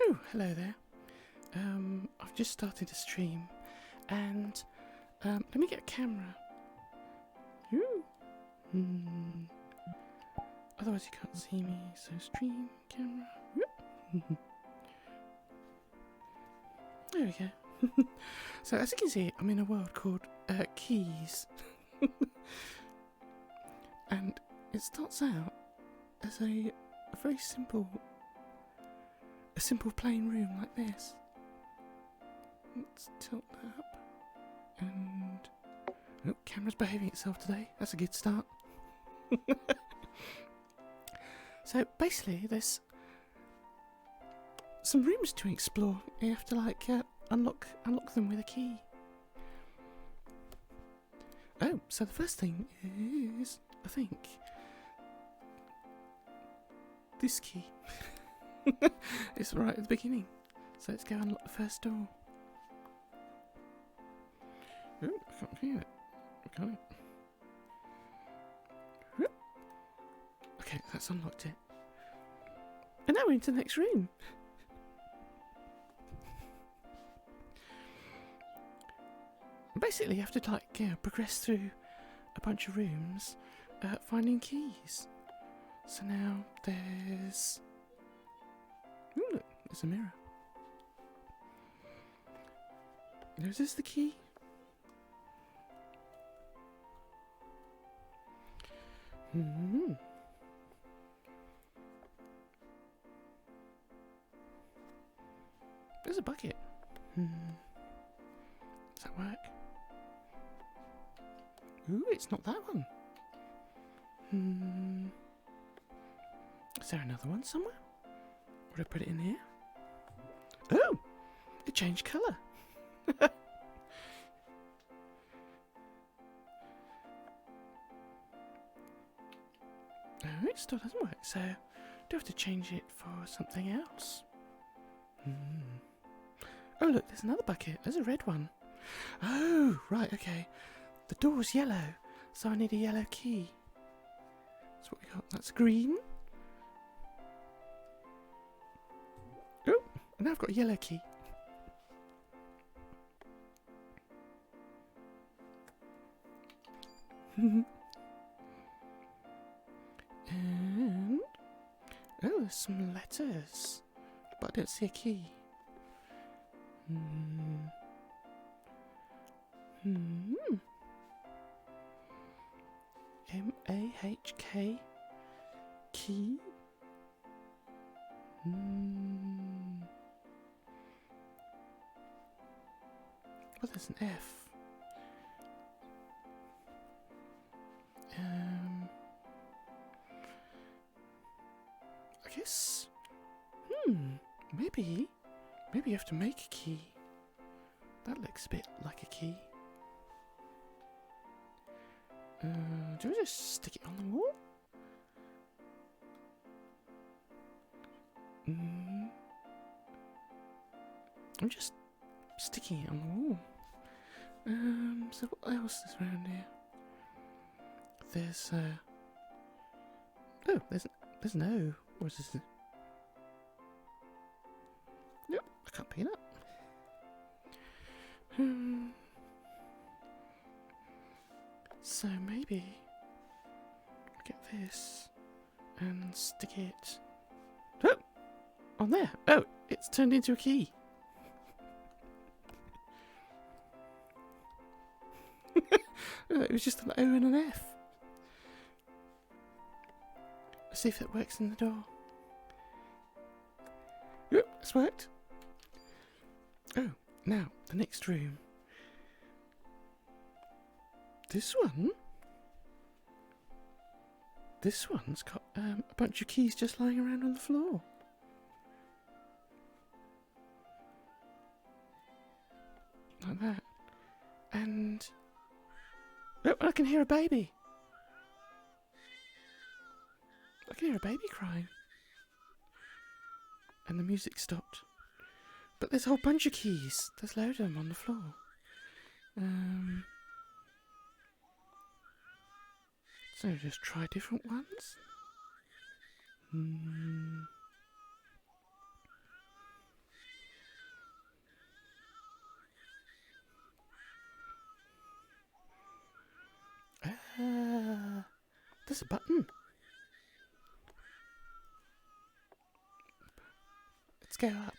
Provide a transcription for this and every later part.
Oh, hello there. I've just started a stream, and let me get a camera. Ooh. Otherwise you can't see me, so stream, camera. There we go. So as you can see, I'm in a world called Keys. And it starts out as a very simple plain room like this. Let's tilt that up. And oh, camera's behaving itself today. That's a good start. So basically there's some rooms to explore. You have to unlock them with a key. Oh, so the first thing is, I think, this key. It's right at the beginning. So let's go unlock the first door. Oh, I can't feel it. I got it. Okay, that's unlocked it. And now we're into the next room. Basically, you have to progress through a bunch of rooms, finding keys. So now there's... Ooh, look, there's a mirror. Is this the key? There's a bucket. Does that work? Ooh, it's not that one. Is there another one somewhere? Would I put it in here? Oh! It changed colour. Oh, it still doesn't work, so I do have to change it for something else. Oh look, there's another bucket. There's a red one. Oh, right, okay. The door's yellow, so I need a yellow key. That's what we got. That's green. Oh, and now I've got a yellow key. And oh, there's some letters, but I don't see a key. M-A-H-K key. Well, there's an F. I guess. Maybe you have to make a key. That looks a bit like a key. Do I just stick it on the wall? I'm just sticking it on the wall. So what else is around here? There's oh, there's no. What is this? Nope, I can't pick it up. So maybe get this and stick it. Oh, on there. Oh, it's turned into a key. It was just an O and an F. Let's see if it works in the door. Yep, it's worked. Oh, now the next room. This one's got a bunch of keys just lying around on the floor. Like that. And oh, I can hear a baby. I can hear a baby crying. And the music stopped. But there's a whole bunch of keys. There's a load of them on the floor. So just try different ones. There's a button. Let's go up.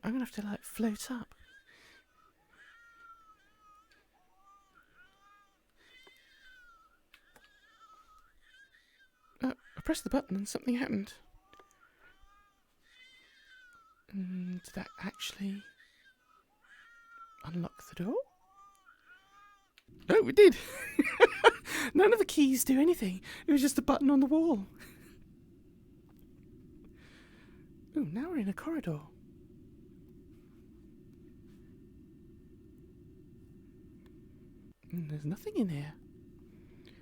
I'm gonna have to like float up. I pressed the button and something happened. Did that actually unlock the door? Oh, it did! None of the keys do anything. It was just a button on the wall. Ooh, now we're in a corridor. There's nothing in here.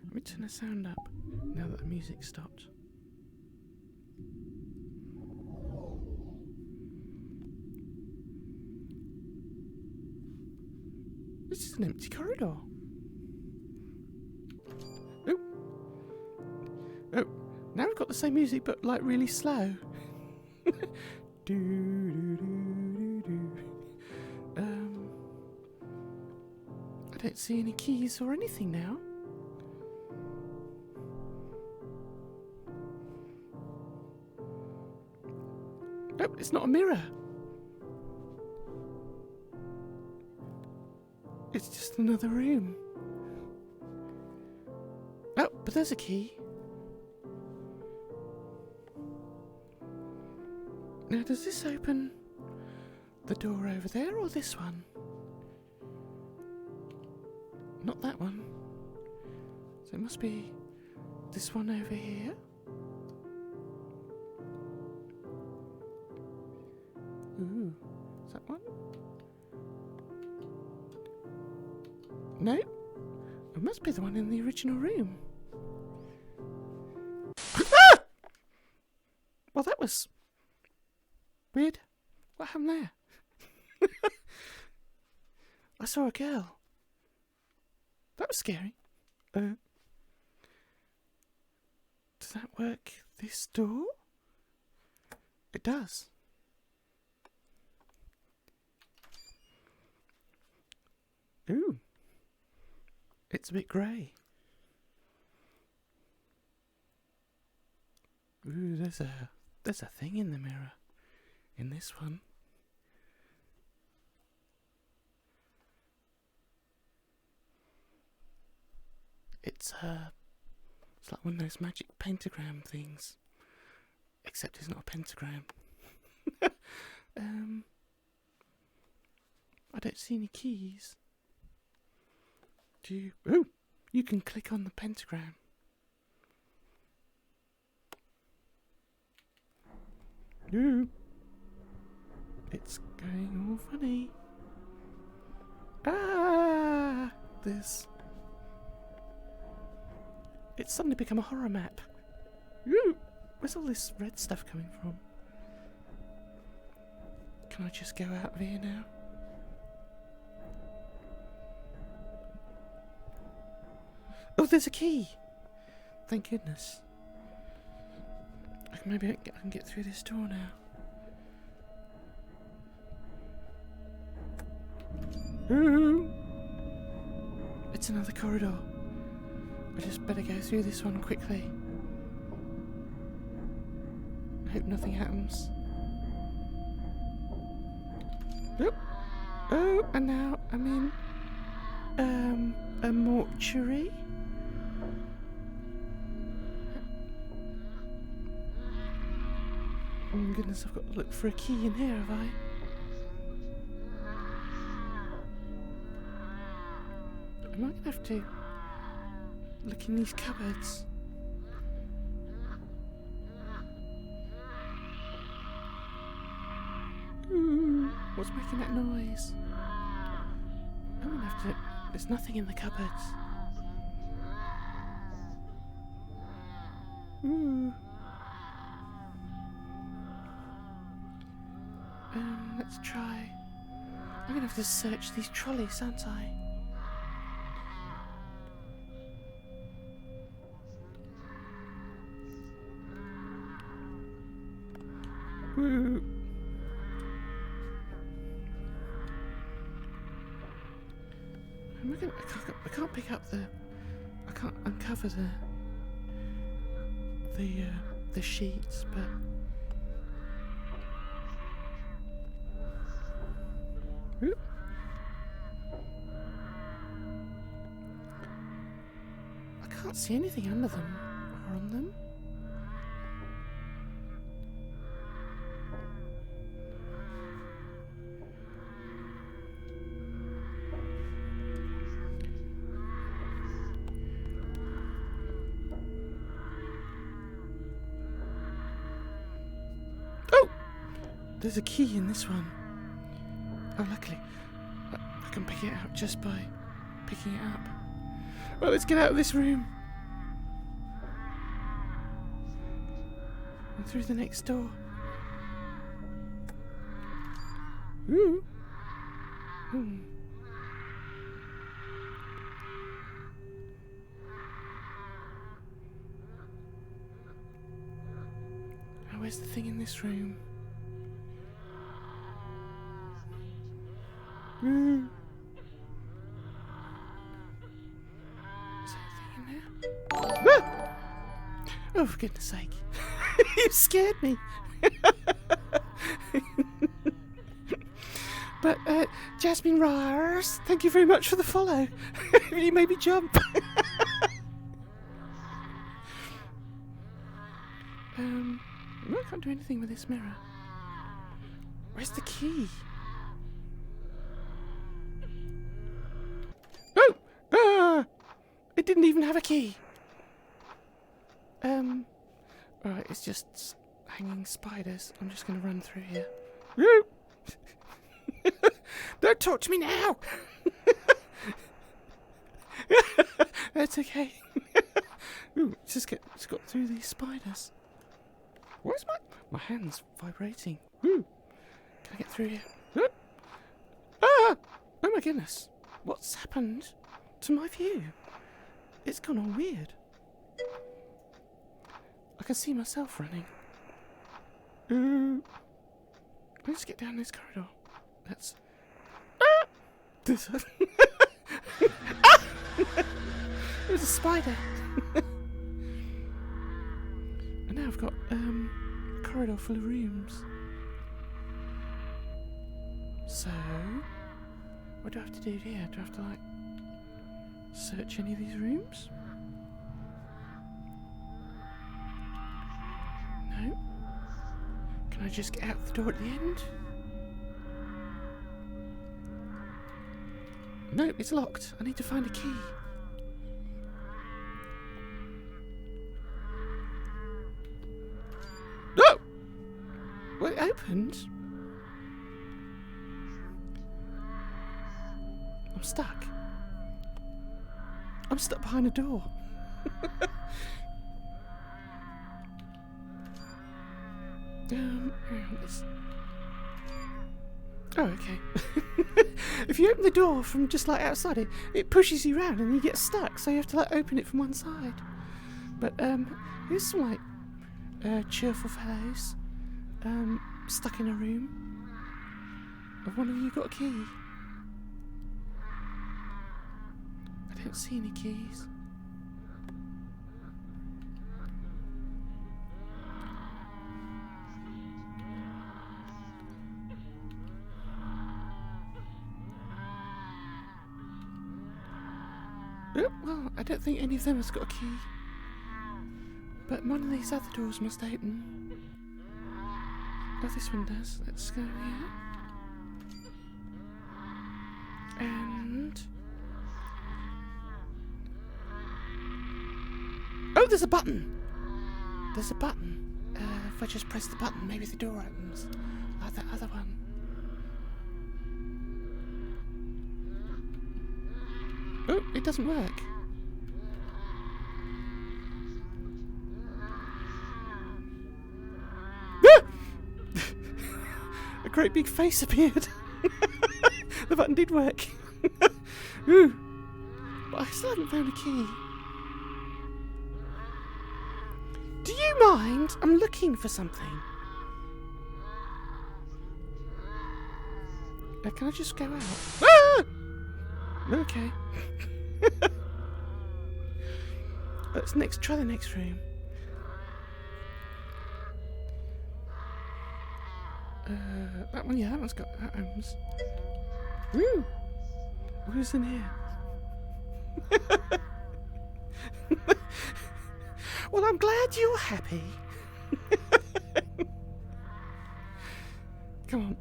Let me turn the sound up now that the music stopped. This is an empty corridor. Oh. Oh, now we've got the same music but like really slow. Do, do, do, do, do. I don't see any keys or anything now. Oh, it's not a mirror. It's just another room. Oh, but there's a key. Now, does this open the door over there or this one? Not that one. So it must be this one over here. Ooh, is that one? No, it must be the one in the original room. Ah! Well, that was weird. What happened there? I saw a girl. That was scary. Does that work? This door? It does. Ooh. It's a bit grey. Ooh, there's a thing in the mirror. In this one. It's like one of those magic pentagram things. Except it's not a pentagram. I don't see any keys. Oh, you can click on the pentagram. No. It's going all funny. Ah! It's suddenly become a horror map. Ooh! Where's all this red stuff coming from? Can I just go out of here now? Oh, there's a key! Thank goodness. Maybe I can get through this door now. Ooh! It's another corridor. I just better go through this one quickly. I hope nothing happens. Oop. Oh, and now I'm in a mortuary. Oh my goodness, I've got to look for a key in here, have I? I might have to look in these cupboards. Ooh, what's making that noise? I'm gonna have to... There's nothing in the cupboards. Ooh. Let's try. I'm gonna have to search these trolleys, aren't I? Woo! I can't pick up the... I can't uncover the the sheets, but oop. I can't see anything under them or on them. There's a key in this one. Oh, luckily, I can pick it out just by picking it up. Well, let's get out of this room. And through the next door. Ooh. Hmm. Now, where's the thing in this room? Is there anything in there? Ah! Oh, for goodness sake. You scared me. But, Jasmine Ryers, thank you very much for the follow. You made me jump. No, I can't do anything with this mirror. Where's the key? It didn't even have a key. Right, it's just hanging spiders. I'm just going to run through here. Don't talk to me now. That's okay. Ooh, just got through these spiders. Why is my hand's vibrating? Ooh, can I get through here? Ah! Oh my goodness! What's happened to my view? It's gone all weird. I can see myself running. Let's get down this corridor. That's... Ah! Ah! There's a spider. And now I've got a corridor full of rooms. So, what do I have to do here? Do I have to, like, search any of these rooms? No. Can I just get out the door at the end? No, it's locked. I need to find a key. No! Well, it opened. I'm stuck. I'm stuck behind a door. Hang on, oh, okay. If you open the door from just like outside it pushes you round and you get stuck, so you have to like open it from one side. But here's some like cheerful fellows stuck in a room. Have one of you got a key? I don't see any keys. Oh, well, I don't think any of them has got a key. But one of these other doors must open. Oh, this one does. Let's go here. And... oh, there's a button! There's a button. If I just press the button, maybe the door opens. Like that other one. Oh, it doesn't work. Ah! A great big face appeared. The button did work. Ooh. But I still haven't found a key. Do you mind? I'm looking for something. Can I just go out? Ah! Okay. Try the next room. That one, yeah, that one's got atoms. Woo! Who's in here? Well, I'm glad you're happy. Come on.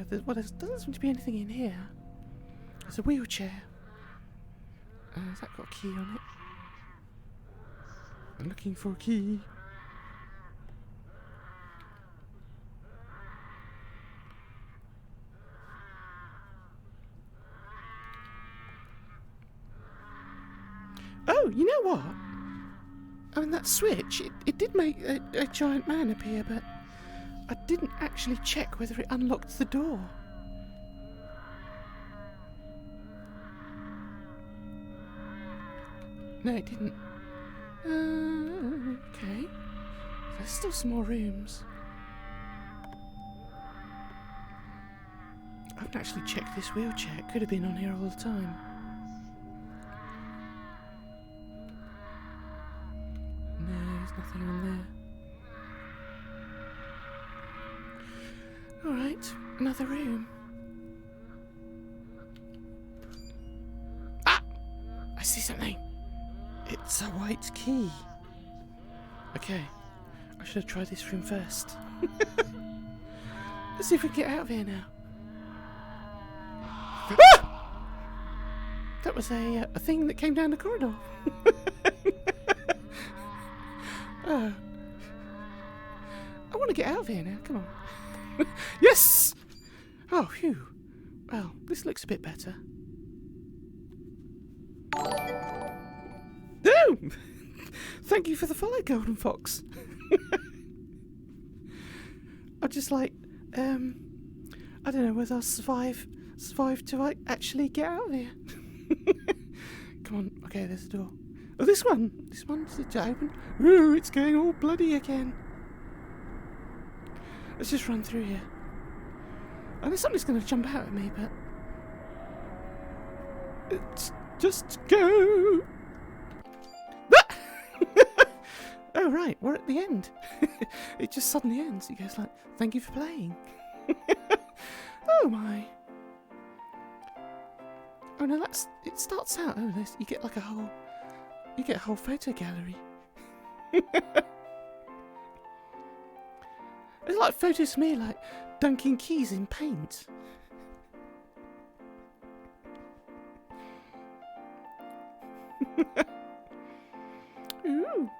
There doesn't seem to be anything in here. There's a wheelchair. Has that got a key on it? I'm looking for a key. Oh, you know what? I mean, that switch, it did make a giant man appear, but I didn't actually check whether it unlocked the door. No, it didn't. Okay. There's still some more rooms. I haven't actually checked this wheelchair. It could have been on here all the time. No, there's nothing on there. Alright, another room. Ah! I see something. It's a white key. Okay, I should have tried this room first. Let's see if we can get out of here now. Ah! That was a thing that came down the corridor. I want to get out of here now, come on. Yes! Oh, phew. Well, this looks a bit better. No! Thank you for the follow, Golden Fox. I'm just like, I don't know whether I'll survive to actually get out of here. Come on, okay, there's the door. Oh, this one's open. Ooh, it's going all bloody again. Let's just run through here. I know something's going to jump out at me, but let's just go. Oh right, we're at the end. It just suddenly ends. It goes like, "Thank you for playing." Oh my. Oh no, it starts out. Oh, you get like a whole photo gallery. It's like photos of me like dunking keys in paint. Ooh.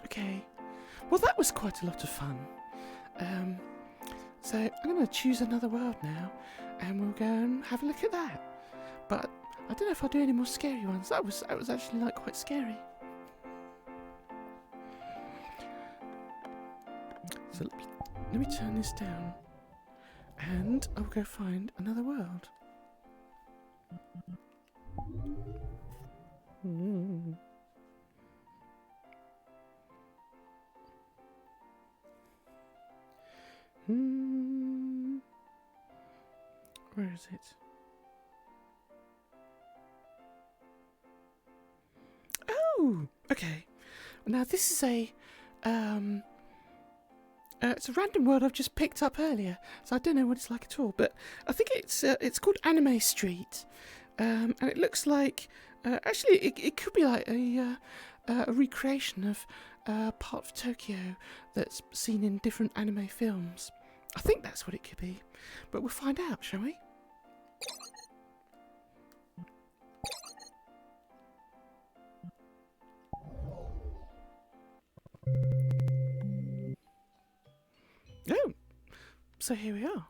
Okay. Well, that was quite a lot of fun. So I'm going to choose another world now, and we'll go and have a look at that. But I don't know if I'll do any more scary ones. That was actually like quite scary. So let me turn this down, and I'll go find another world. Where is it? Oh, okay. Now this is it's a random word I've just picked up earlier, so I don't know what it's like at all. But I think it's called Anime Street, and it looks like actually it could be like a recreation of part of Tokyo that's seen in different anime films. I think that's what it could be, but we'll find out, shall we? Oh, so here we are.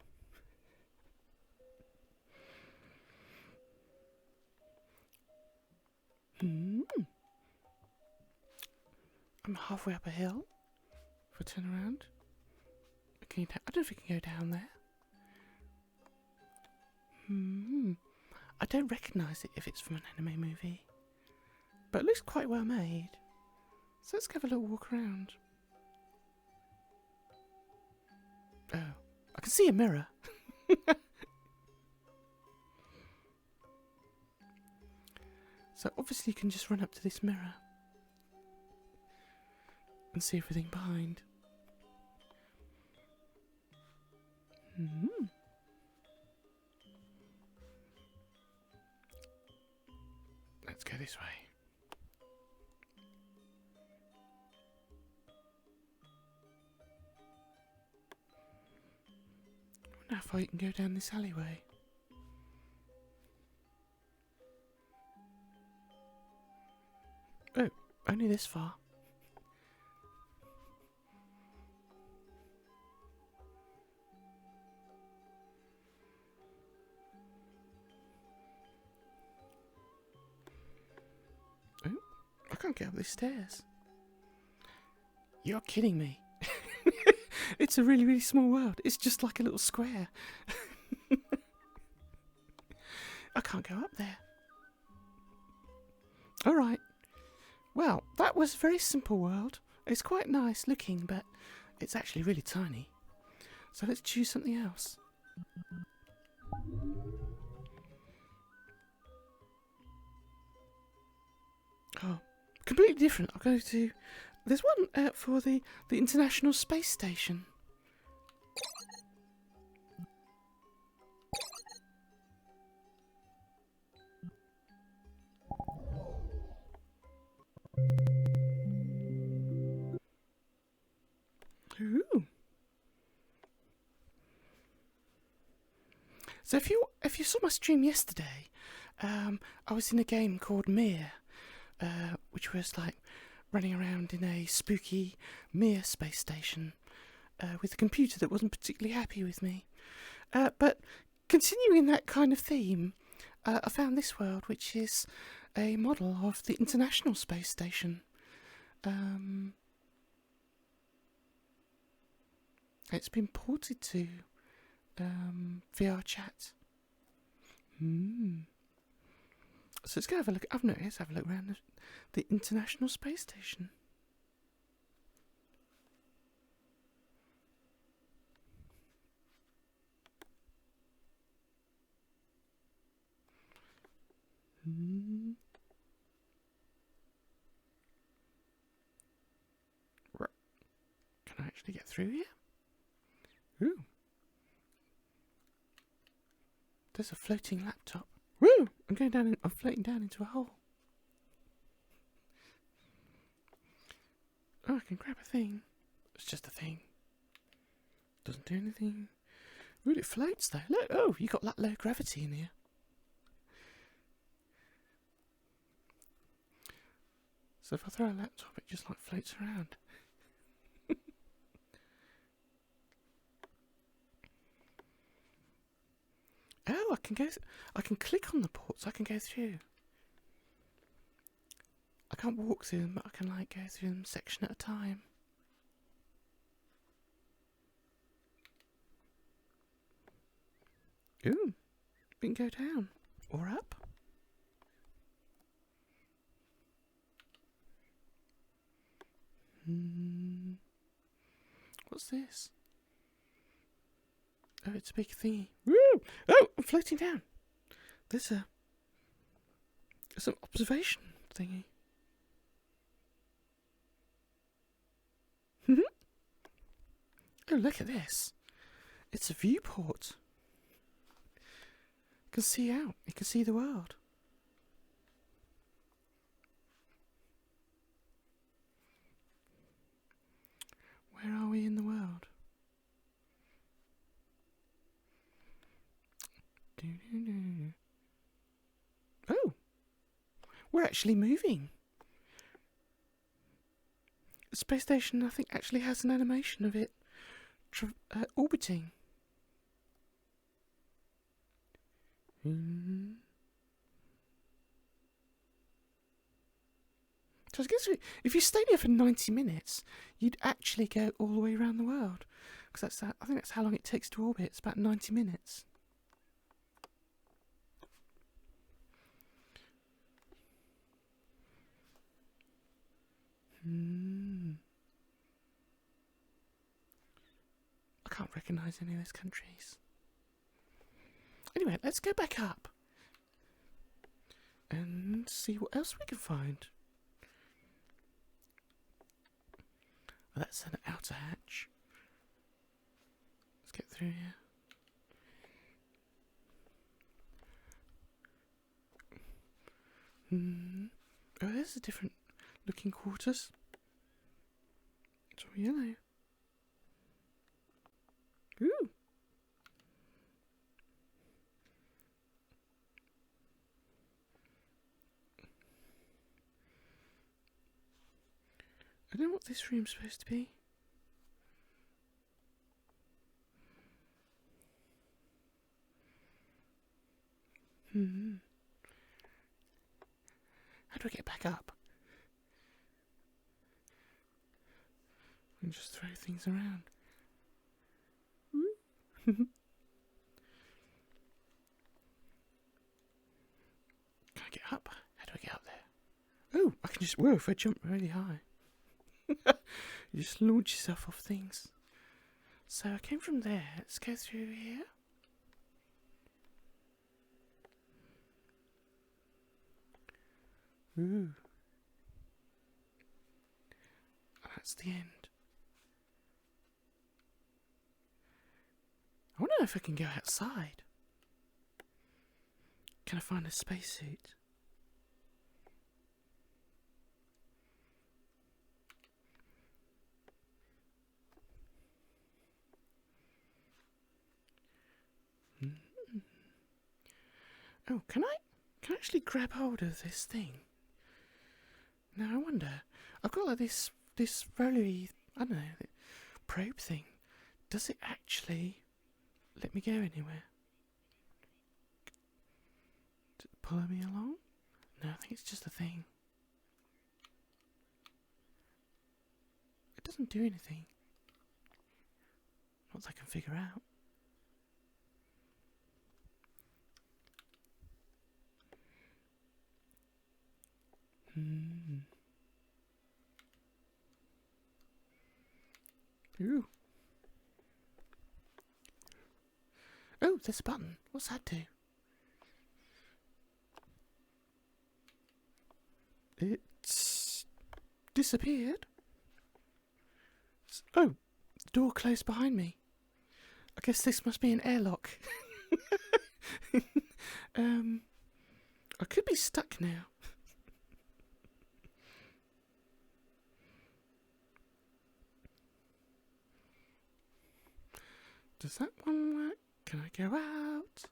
I'm halfway up a hill. If I turn around, I don't know if we can go down there. I don't recognise it if it's from an anime movie, but it looks quite well made. So let's have a little walk around. Oh, I can see a mirror. So obviously you can just run up to this mirror and see everything behind. Hmm. Let's go this way. I wonder how far you can go down this alleyway. Oh, only this far. Oh, I can't get up these stairs. You're kidding me. It's a really, really small world. It's just like a little square. I can't go up there. Alright. Well, that was a very simple world. It's quite nice looking, but it's actually really tiny. So let's choose something else. Oh, completely different. I'll go to... There's one for the International Space Station. Ooh. So if you saw my stream yesterday, I was in a game called Mir, which was like running around in a spooky Mir space station with a computer that wasn't particularly happy with me. But continuing that kind of theme, I found this world, which is a model of the International Space Station. It's been ported to VRChat. So let's go have a look. Let's have a look around the International Space Station. Right. Can I actually get through here? Ooh. There's a floating laptop. Woo! I'm floating down into a hole. Oh, I can grab a thing. It's just a thing. Doesn't do anything. Ooh, it floats though. Look, oh, you got that low gravity in here. So if I throw a laptop, it just like floats around. Oh, I can click on the ports. I can go through. I can't walk through them, but I can like go through them section at a time. Ooh, we can go down or up. What's this? Oh, it's a big thingy. Woo! Oh, I'm floating down. There's an observation thingy. Oh, look at this. It's a viewport. You can see out. You can see the world. Where are we in the world? Oh, we're actually moving. The space station, I think, actually has an animation of it orbiting. So I guess if you stayed here for 90 minutes, you'd actually go all the way around the world. Because I think that's how long it takes to orbit. It's about 90 minutes. I can't recognise any of those countries. Anyway, let's go back up and see what else we can find. Oh, that's an outer hatch. Let's get through here. Oh, there's a different looking quarters. It's all yellow. Ooh. I don't know what this room's supposed to be. How do I get back up? I can just throw things around. Can I get up? How do I get up there? Oh, I can just... Whoa, if I jump really high. You just launch yourself off things. So I came from there. Let's go through here. Ooh. That's the end. I wonder if I can go outside. Can I find a spacesuit? Oh, can I actually grab hold of this thing? Now I wonder. I've got like this rollery, I don't know, probe thing. Does it actually let me go anywhere? Does it pull me along? No, I think it's just a thing. It doesn't do anything. Not that I can figure out. Ooh. Oh, there's a button. What's that do? It's disappeared. Oh, the door closed behind me. I guess this must be an airlock. I could be stuck now. Does that one work? Can I go out?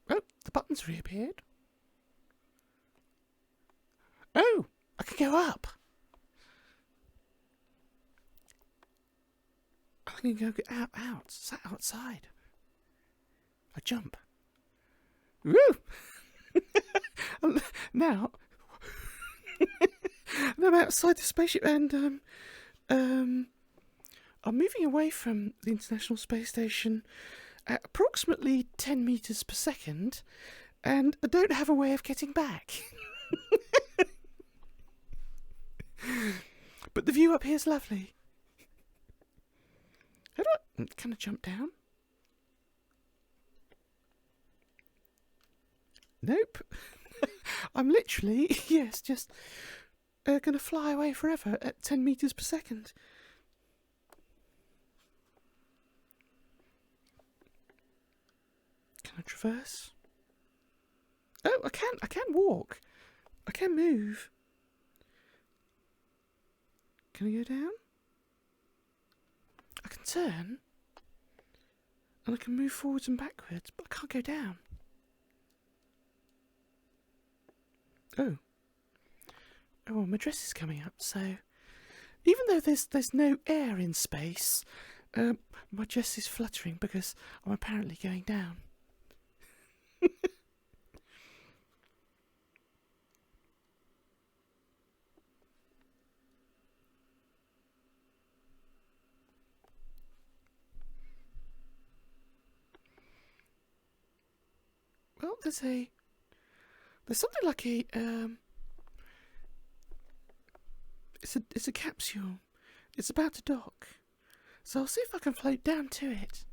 Oh, the button's reappeared. Oh, I can go up. I can go out. Is that outside? I jump. Woo! Now, I'm outside the spaceship and I'm moving away from the International Space Station at approximately 10 meters per second, and I don't have a way of getting back. But the view up here is lovely. How do I... Can I jump down? Nope. I'm literally, yes, just going to fly away forever at 10 meters per second. Can I traverse? Oh, I can walk. I can move. Can I go down? I can turn. And I can move forwards and backwards, but I can't go down. Oh. Oh, well, my dress is coming up, so... Even though there's no air in space, my dress is fluttering because I'm apparently going down. Well, there's something like a it's a capsule. It's about to dock, so I'll see if I can float down to it.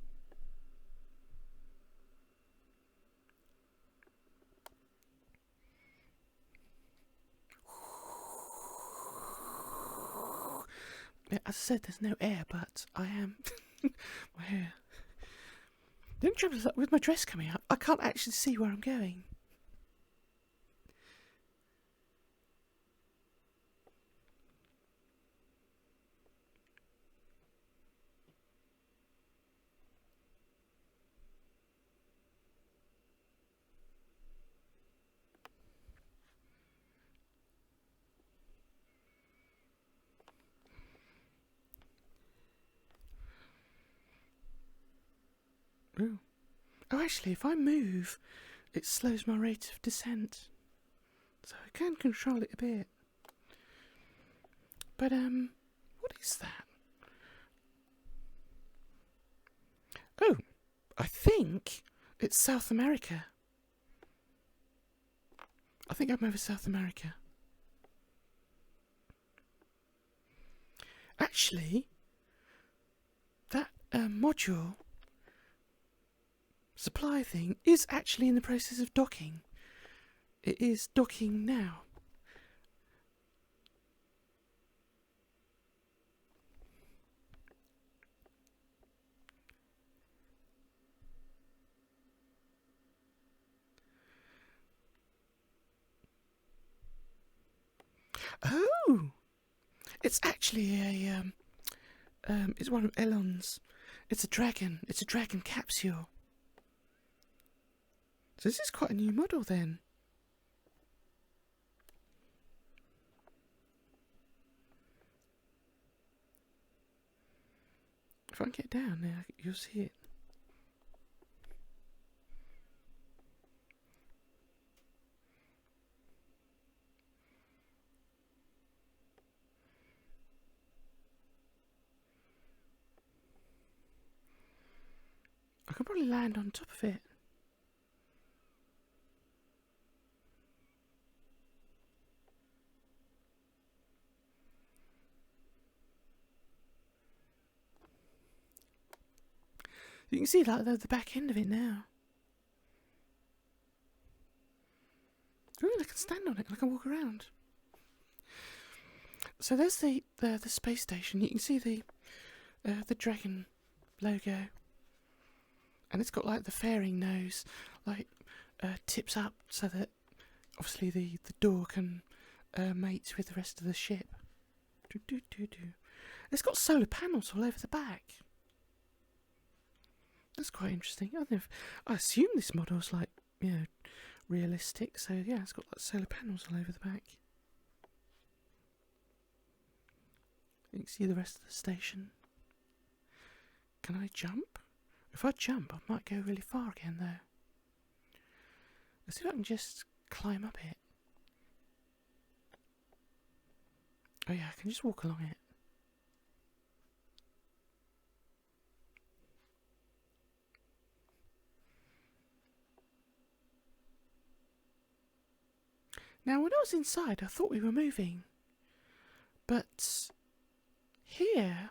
Yeah, as I said, there's no air, but I am my hair. The only trouble is that with my dress coming up, I can't actually see where I'm going. Ooh. Oh, actually, if I move, it slows my rate of descent. So I can control it a bit. But, what is that? Oh, I think it's South America. I think I'm over South America. Actually, that module supply thing is actually in the process of docking. It is docking now. Oh, it's actually a it's one of Elon's. It's a dragon. It's a dragon capsule. So this is quite a new model then. If I can get down there, you'll see it. I can probably land on top of it. You can see like the back end of it now. Ooh, I can stand on it and I can walk around. So there's the space station. You can see the dragon logo, and it's got like the fairing nose, like tips up so that obviously the door can mate with the rest of the ship. It's got solar panels all over the back. That's quite interesting. I assume this model's like, you know, realistic. So yeah, it's got like solar panels all over the back. You can see the rest of the station. Can I jump? If I jump, I might go really far again though. Let's see if I can just climb up it. Oh yeah, I can just walk along it. Now, when I was inside, I thought we were moving. But here,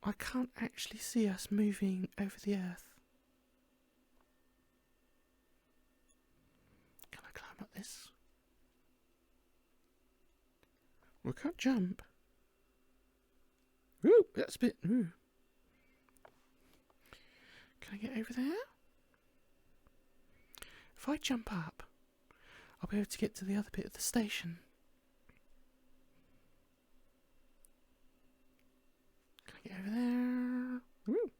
I can't actually see us moving over the earth. Can I climb up this? Well, I can't jump. Ooh, that's a bit... Ooh. Can I get over there? If I jump up, I'll be able to get to the other bit of the station. Can I get over there? Ooh.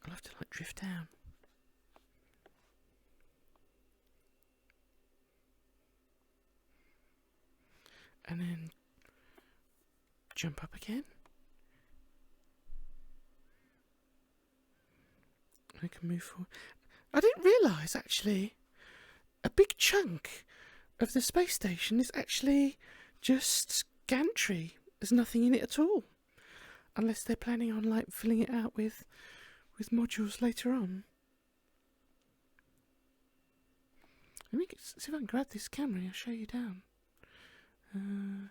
I'll have to like drift down. And then jump up again. I can move forward. I didn't realise actually a big chunk of the space station is actually just gantry. There's nothing in it at all. Unless they're planning on like filling it out with modules later on. Let me see if I can grab this camera and I'll show you down. Oh.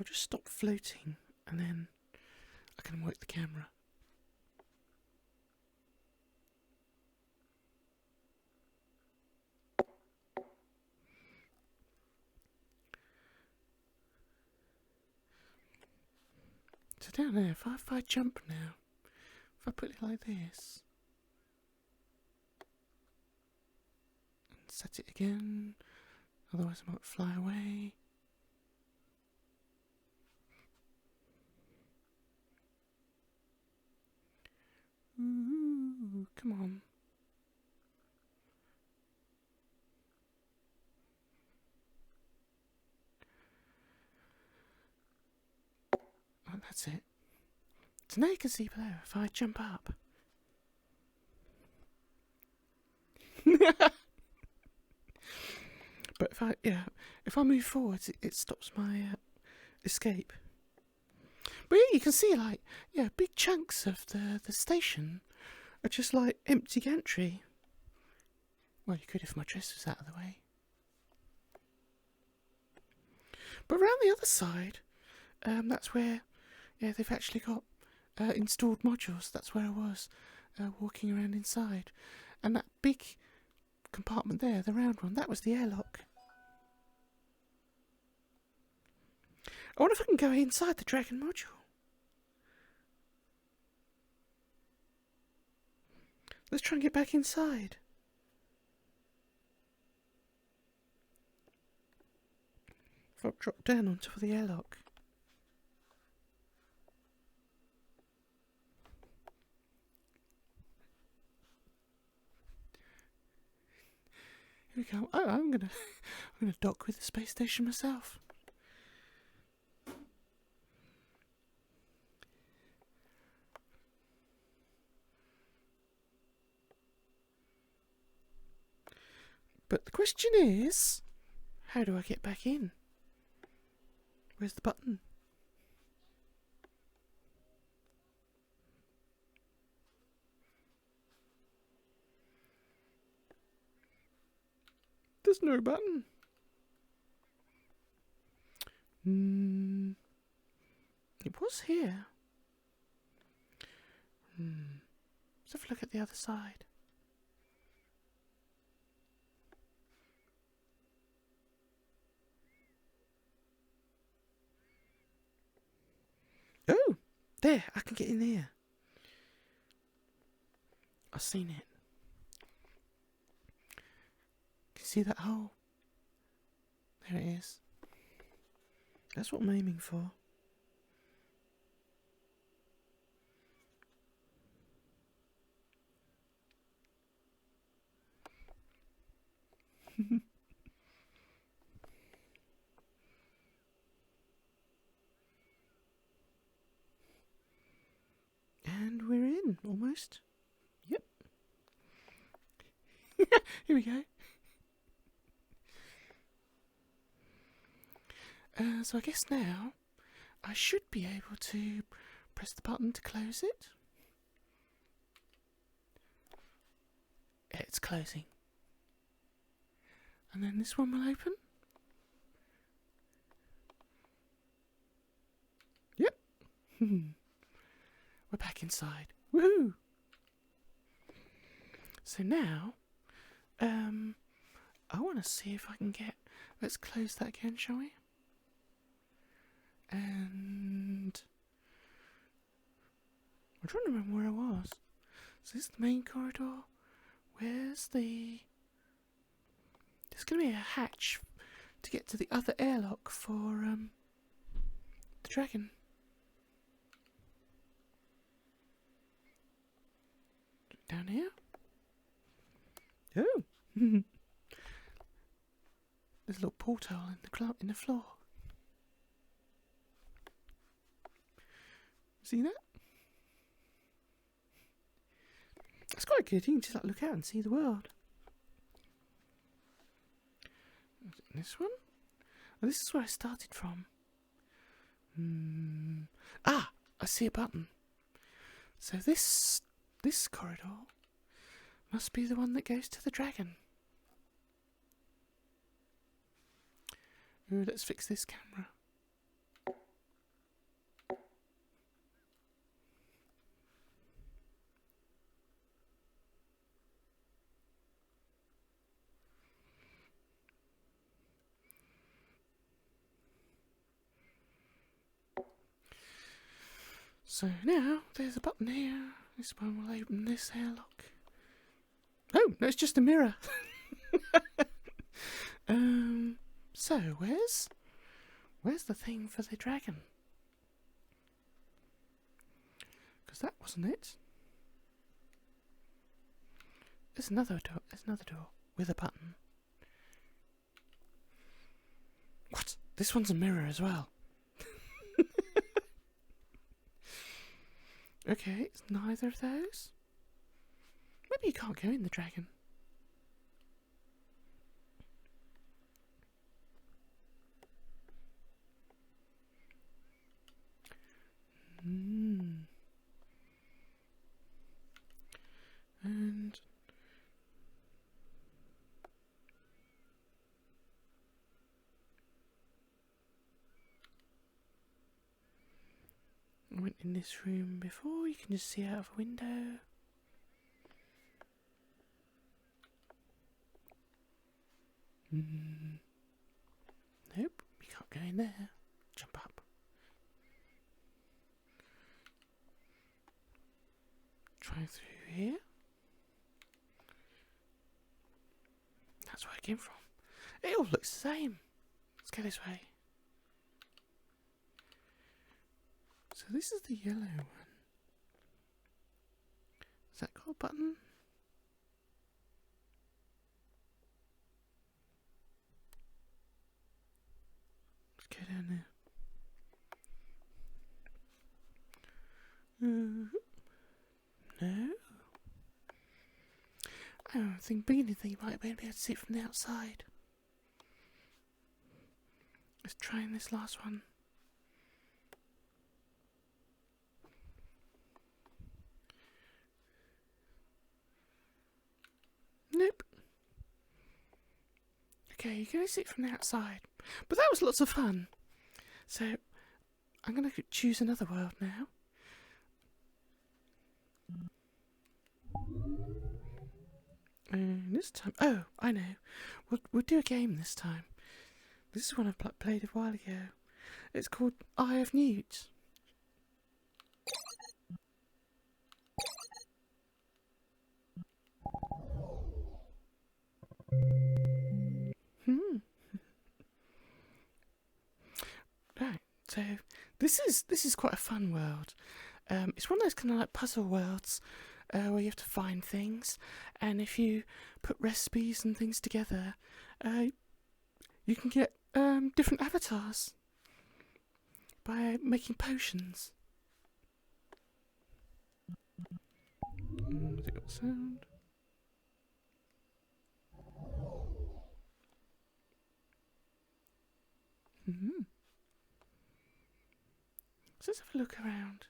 I'll just stop floating and then going to work the camera. So down there, if I jump now, if I put it like this, and set it again, otherwise I might fly away. Ooh, come on. Oh, that's it. So now you can see below if I jump up. But if I move forwards, it stops my escape. But yeah, you can see big chunks of the station are just like empty gantry. Well, you could if my dress was out of the way. But around the other side, that's where they've actually got installed modules. That's where I was walking around inside, and that big compartment there, the round one, that was the airlock. I wonder if I can go inside the Dragon module. Let's try and get back inside. If I drop down on top of the airlock. Here we go. Oh, I'm gonna dock with the space station myself. But the question is, how do I get back in? Where's the button? There's no button. It was here. Let's have a look at the other side. Oh, there, I can get in there. I've seen it. Can you see that hole? There it is. That's what I'm aiming for. And we're in, almost. Yep. Here we go. So I guess now I should be able to press the button to close it. Yeah, it's closing. And then this one will open. Yep. We're back inside. Woohoo! So now, I want to see if I can get... Let's close that again, shall we? And... I'm trying to remember where I was. So this is the main corridor. Where's the... There's going to be a hatch to get to the other airlock for the Dragon. Down here? Oh! There's a little porthole in the floor. See that? That's quite good. You can just look out and see the world. This one? Oh, this is where I started from. Ah! I see a button. So this corridor must be the one that goes to the Dragon. Ooh, let's fix this camera. So now there's a button here. This one will open this airlock. Oh, no, it's just a mirror. So where's the thing for the dragon? Because that wasn't it. There's another door. There's another door with a button. What? This one's a mirror as well. Okay, it's neither of those. Maybe you can't go in the dragon. And I went in this room before. You can just see out of a window. Nope, you can't go in there. Jump up. Try through here. That's where I came from. It all looks the same. Let's go this way. So this is the yellow one. Has that got a button? Let's go down there. No. I think beginning thing you might be able to see it from the outside. Let's try this last one. Nope. Okay, you can only see it from the outside. But that was lots of fun. So, I'm going to choose another world now. And this time, oh, I know. We'll do a game this time. This is one I played a while ago. It's called Eye of Newt. Right, so this is quite a fun world. It's one of those kind of like puzzle worlds where you have to find things, and if you put recipes and things together, you can get different avatars by making potions. Has it got sound? So let's have a look around.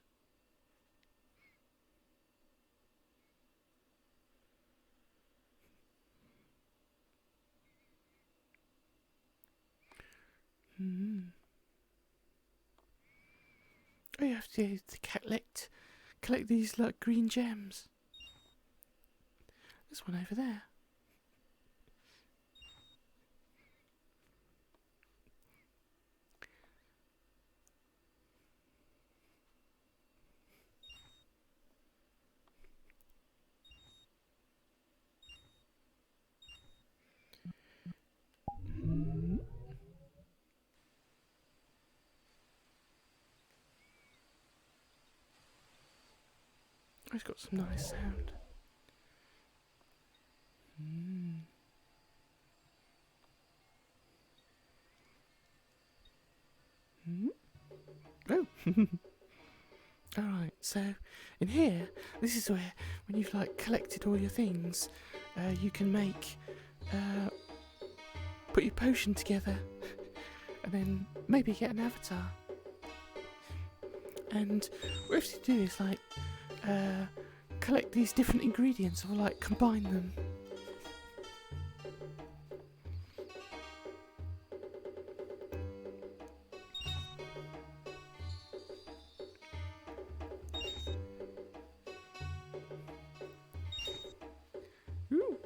Oh, you have to collect these like green gems. There's one over there. It's got some nice sound. Oh. Alright, so in here, this is where, when you've like collected all your things, you can make, put your potion together, and then maybe get an avatar. And what you have to do is like, collect these different ingredients or like combine them. Ooh.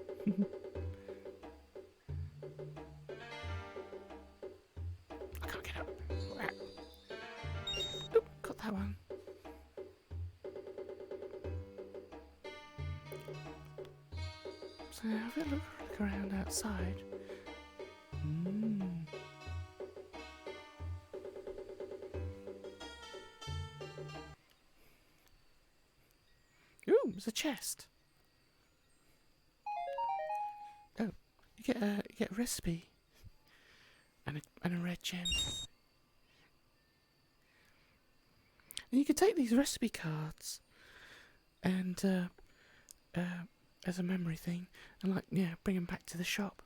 I can't get up. Oop, got that one. So have a look around outside. Ooh, there's a chest. Oh, you get a recipe and a red gem. And you can take these recipe cards and as a memory thing, and bring them back to the shop.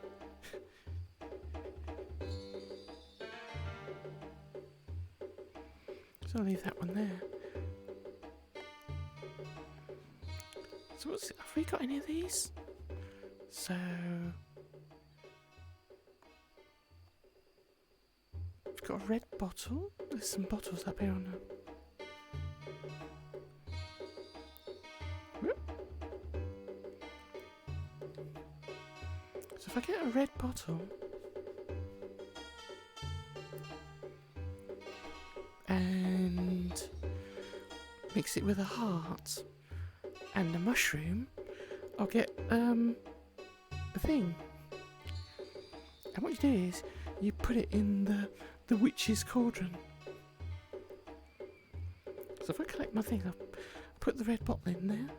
So I'll leave that one there. So have we got any of these? So we've got a red bottle. There's some bottles up here on the. So if I get a red bottle and mix it with a heart and a mushroom, I'll get a thing. And what you do is you put it in the witch's cauldron. So if I collect my thing, I'll put the red bottle in there.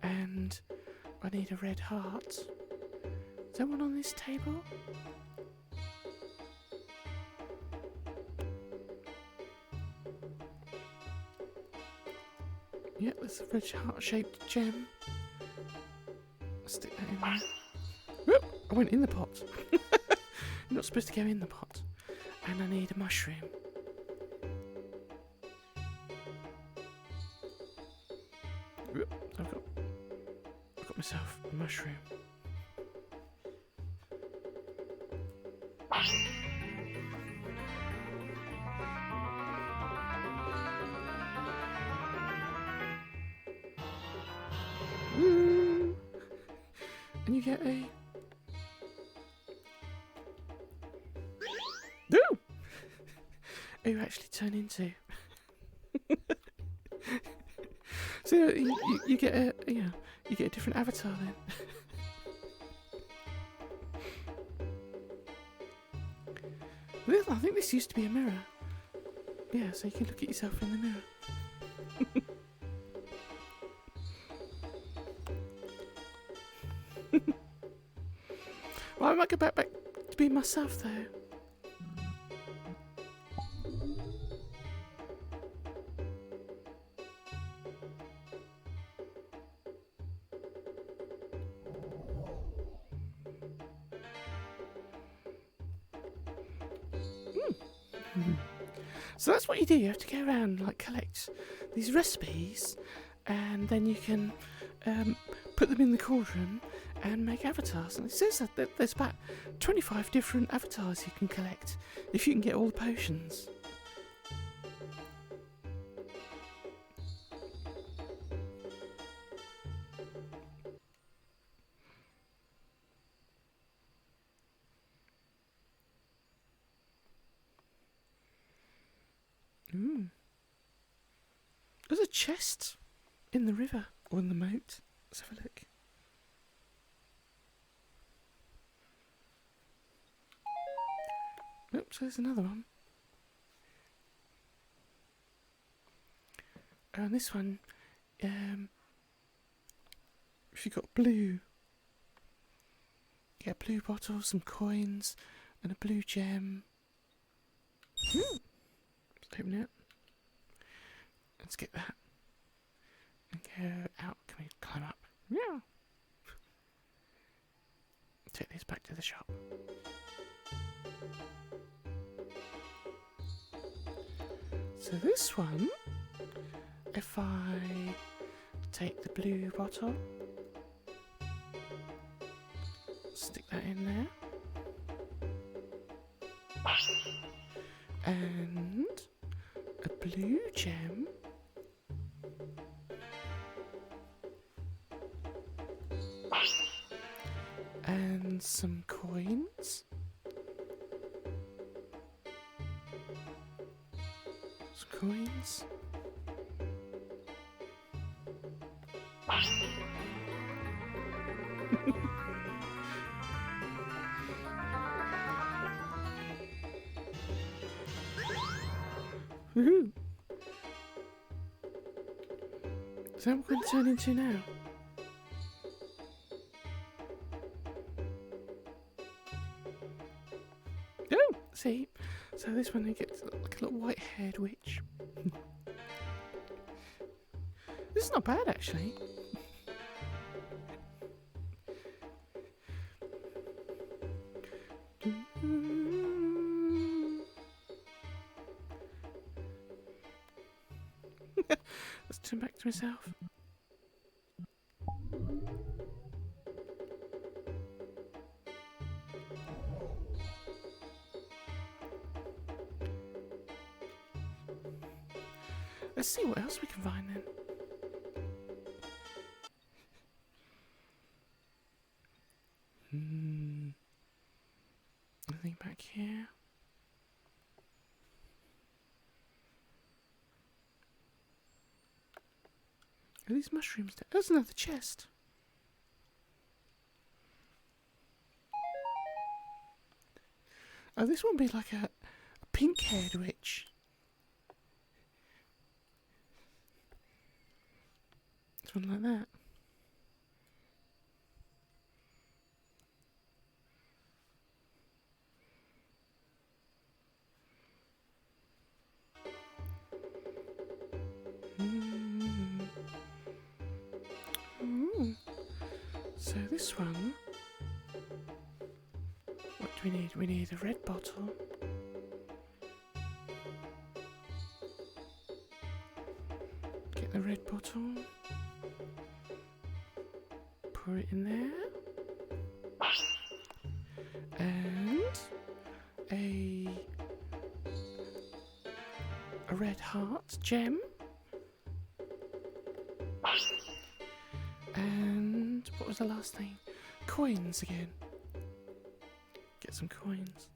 And I need a red heart. Is there one on this table? Yeah, there's a red heart-shaped gem. I'll stick that in there. Whoop! I went in the pot. You're not supposed to go in the pot. And I need a mushroom. Whoop! I've got myself a mushroom. Woo! And you get a... Ooh! You actually turn into... So you get a you get a different avatar then. I think this used to be a mirror. Yeah, so you can look at yourself in the mirror. Well, I might go back to being myself though. So that's what you do. You have to go around and collect these recipes, and then you can put them in the cauldron and make avatars. And it says that there's about 25 different avatars you can collect if you can get all the potions. There's a chest in the river or in the moat. Let's have a look. Oops, there's another one. And this one, if you got blue, you get a blue bottle, some coins, and a blue gem. Let's open it. Let's get that. And go out. Can we climb up? Yeah. Take this back to the shop. So this one, if I take the blue bottle, stick that in there, and a blue gem, and some coins, Woohoo! Is that what we're going to turn into now? Oh! See? So this one, you get like a little white-haired witch. This is not bad, actually. Let's turn back to myself. Let's see what else we can find then. Nothing back here. Are these mushrooms there? There's another chest. Oh, this one be like a pink-haired witch. This one like that. So this one, what do we need? We need a red bottle. Get the red bottle. Pour it in there. And a red heart gem. And what was the last thing? Coins again. Get some coins.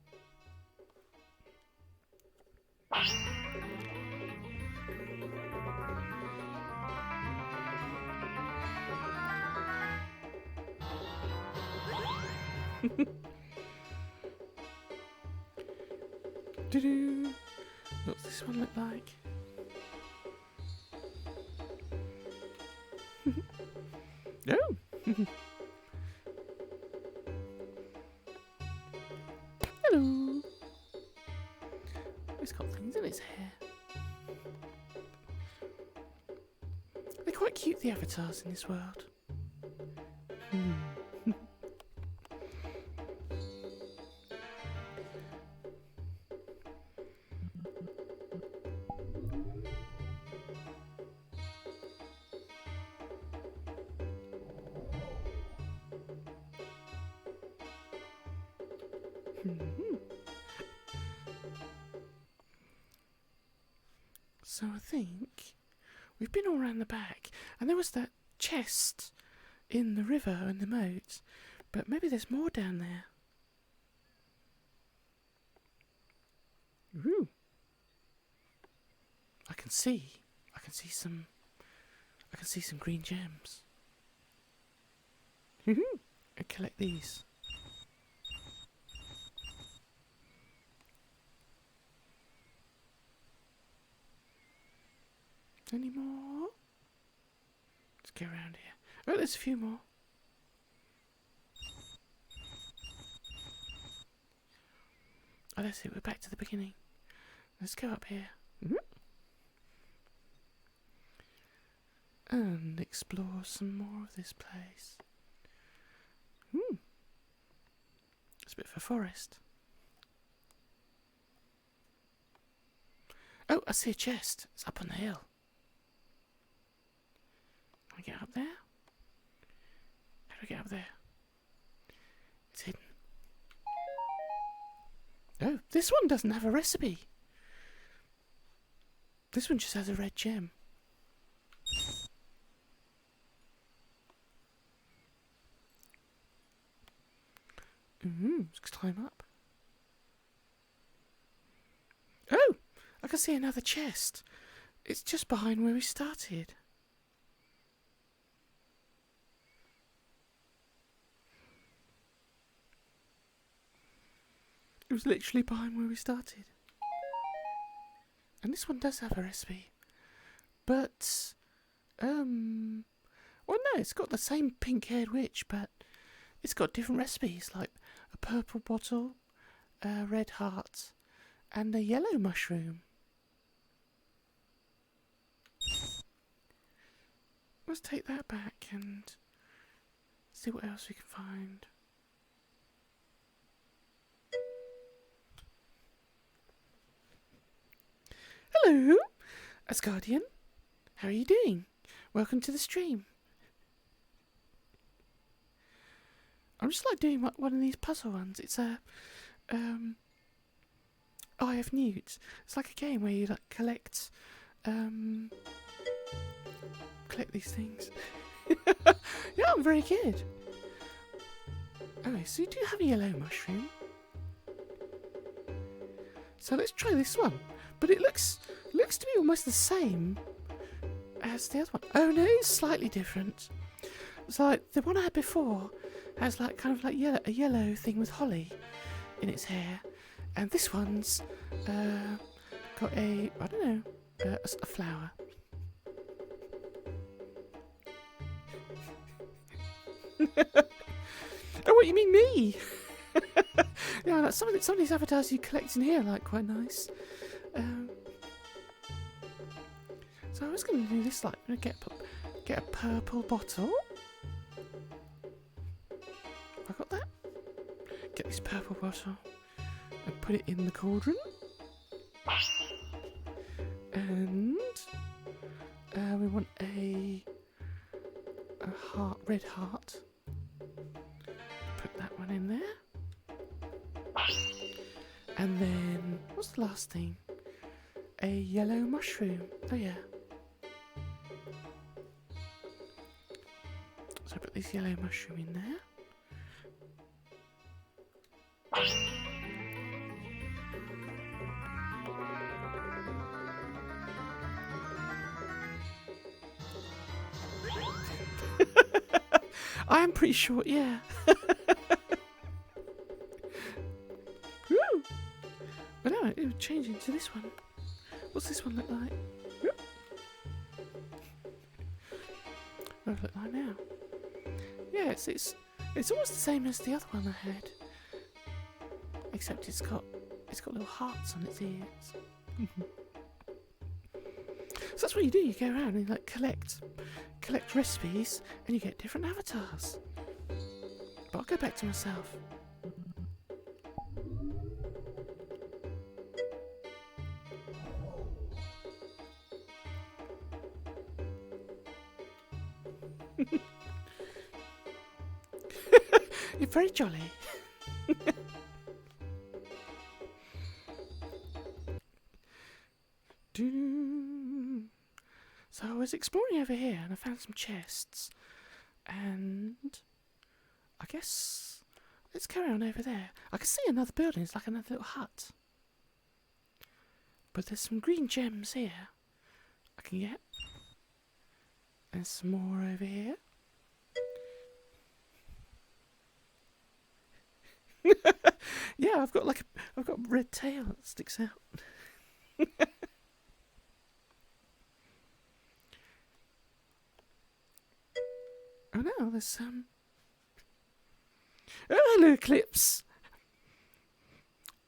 Doo-doo. What's this one look like? Oh! Hello! It's got things in its hair. They're quite cute, the avatars in this world. So I think we've been all around the back, and there was that chest in the river and the moat, but maybe there's more down there. Ooh. I can see some green gems. I collect these. Any more? Let's go around here. Oh, there's a few more. Oh, that's it. We're back to the beginning. Let's go up here. And explore some more of this place. It's a bit of a forest. Oh, I see a chest. It's up on the hill. Can I get up there? How do I get up there? It's hidden. Oh, this one doesn't have a recipe. This one just has a red gem. Let's climb up. Oh, I can see another chest. It's just behind where we started. was literally behind where we started. And this one does have a recipe. But, well, no, it's got the same pink-haired witch, but it's got different recipes, like a purple bottle, a red heart, and a yellow mushroom. Let's take that back and see what else we can find. Hello, Asgardian. How are you doing? Welcome to the stream. I'm just like doing one of these puzzle ones. It's a Eye of Newt. It's like a game where you like collect these things. Yeah, I'm very good. Okay, so you do have a yellow mushroom. So let's try this one. But it looks to be almost the same as the other one. Oh no, it's slightly different. It's like the one I had before has like kind of like a yellow thing with holly in its hair, and this one's got a, I don't know, a flower. Oh, what you mean me? Yeah, like some of these avatars you collect in here are like quite nice. So I was going to do this, like, get a purple bottle. Have I got that? Get this purple bottle and put it in the cauldron. And we want a red heart. Put that one in there. And then, what's the last thing? A yellow mushroom. Oh yeah. So I put this yellow mushroom in there. I am pretty sure, yeah. Woo! But no, it would change into this one. What's this one look like? What does it look like now? Yeah, it's almost the same as the other one I had, except it's got little hearts on its ears. So that's what you do. You go around and you like collect recipes, and you get different avatars. But I'll go back to myself. You're very jolly. So I was exploring over here and I found some chests, and I guess let's carry on over there. I can see another building. It's like another little hut, but there's some green gems here I can get. There's some more over here. Yeah, I've got a red tail that sticks out. Oh no, there's some. Oh, hello, Eclipse.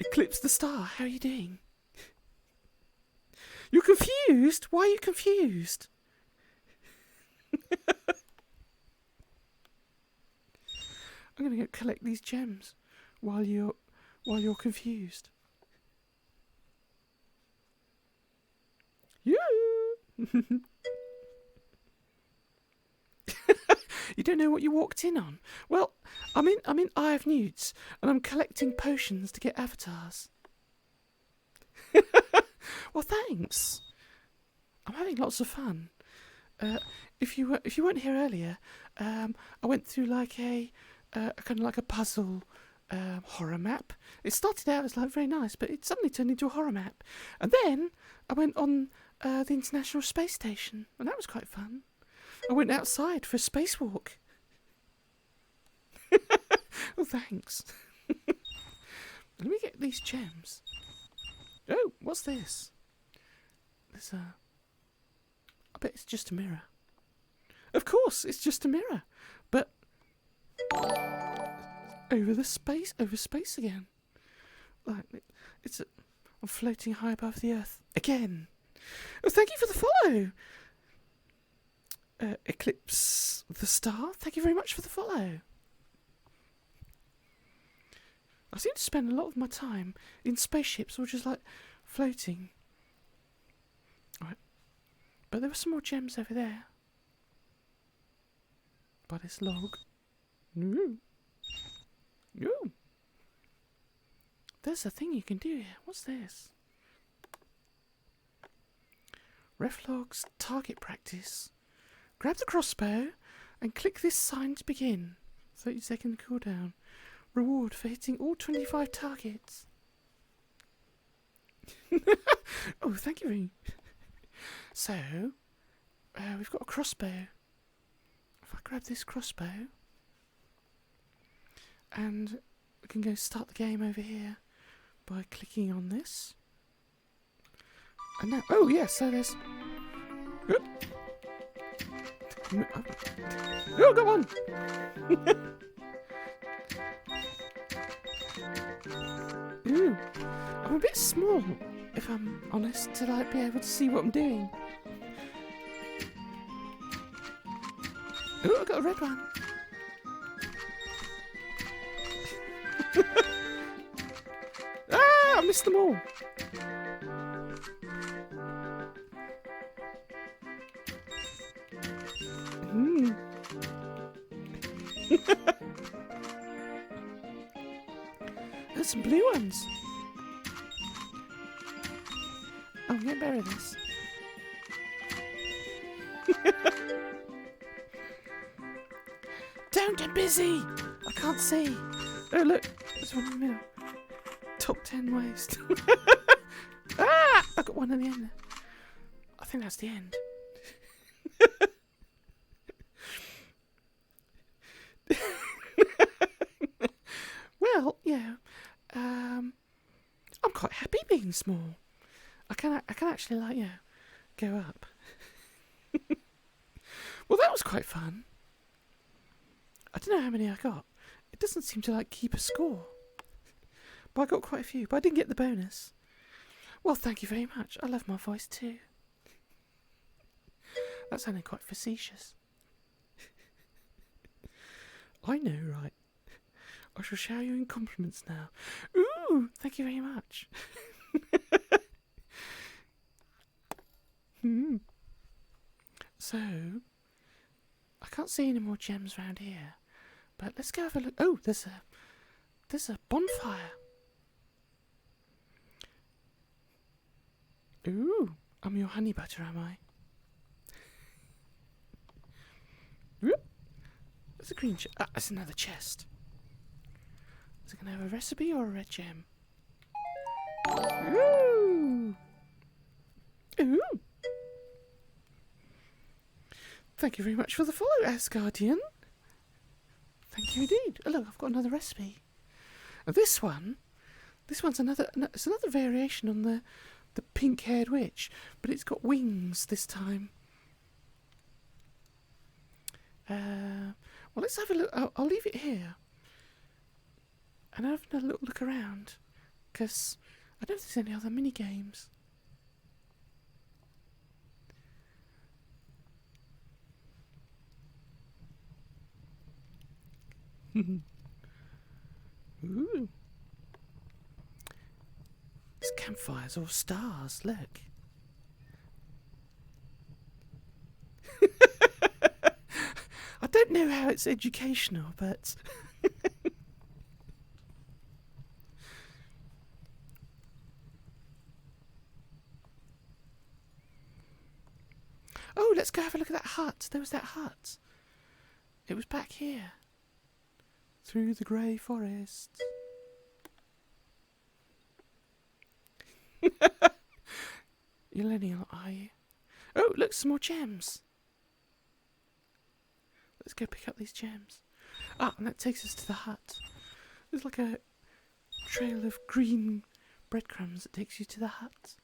Eclipse the Star, how are you doing? You're confused? Why are you confused? I'm gonna go collect these gems while you're confused. You. You don't know what you walked in on. Well, I'm in Eye of Newt, and I'm collecting potions to get avatars. Well, thanks. I'm having lots of fun. If you weren't here earlier, I went through like a kind of like a puzzle horror map. It started out as like very nice, but it suddenly turned into a horror map. And then I went on the International Space Station, and that was quite fun. I went outside for a spacewalk. Oh, thanks. Let me get these gems. Oh, what's this? There's a... I bet it's just a mirror. Of course, it's just a mirror. But... over space again. Like, I'm floating high above the earth. Again. Oh, thank you for the follow. Eclipse the Star, thank you very much for the follow. I seem to spend a lot of my time in spaceships or just like floating. Right. But there were some more gems over there. By this log. No. No. There's a thing you can do here. What's this? Reflogs target practice. Grab the crossbow and click this sign to begin. 30-second cooldown. Reward for hitting all 25 targets. Oh, thank you very much. So, we've got a crossbow. If I grab this crossbow, and we can go start the game over here by clicking on this. And now, oh yes, so there's... Oh, go on! Ooh, I'm a bit small, if I'm honest, to like be able to see what I'm doing. Ooh, I got a red one. Ah, I missed them all. There's some blue ones. Oh, I'm getting better at this. Don't get busy! I can't see. Oh, look. There's one in the middle. Top 10 waste. Ah! I got one at the end there. I think that's the end. Well, yeah. I'm quite happy being small. I can actually, like, yeah, go up. Well, that was quite fun. I don't know how many I got. It doesn't seem to, like, keep a score. But I got quite a few. But I didn't get the bonus. Well, thank you very much. I love my voice too. That sounded quite facetious. I know, right? I shall shower you in compliments now. Ooh, thank you very much. So, I can't see any more gems around here. But let's go have a look. Oh, there's a bonfire. Ooh, I'm your honey butter, am I? There's a green chest. Ah, there's another chest. Is it going to have a recipe or a red gem? Ooh! Ooh! Thank you very much for the follow, Asgardian. Thank you indeed. Oh, look, I've got another recipe. And this one's another variation on the pink-haired witch, but it's got wings this time. Well, let's have a look. I'll leave it here. And have a little look around, because I don't think there's any other mini games. Ooh. It's campfires or stars, look. I don't know how it's educational, but... Oh, let's go have a look at that hut. There was that hut. It was back here. Through the grey forest. You're learning a lot, are you? Oh, look, some more gems. Let's go pick up these gems. Ah, and that takes us to the hut. There's like a trail of green breadcrumbs that takes you to the hut.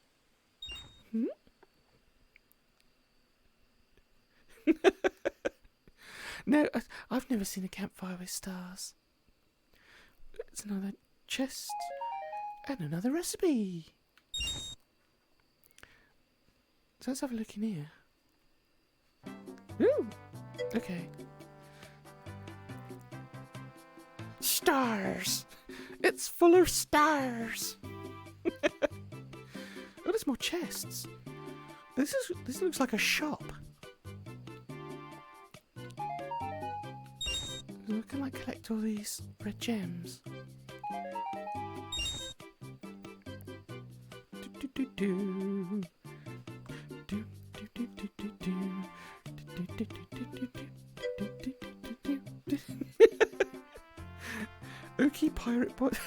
No, I've never seen a campfire with stars. It's another chest and another recipe. So let's have a look in here. Ooh, okay. Stars! It's full of stars! Oh, there's more chests. This looks like a shop. I can like collect all these red gems. Okie pirate bot.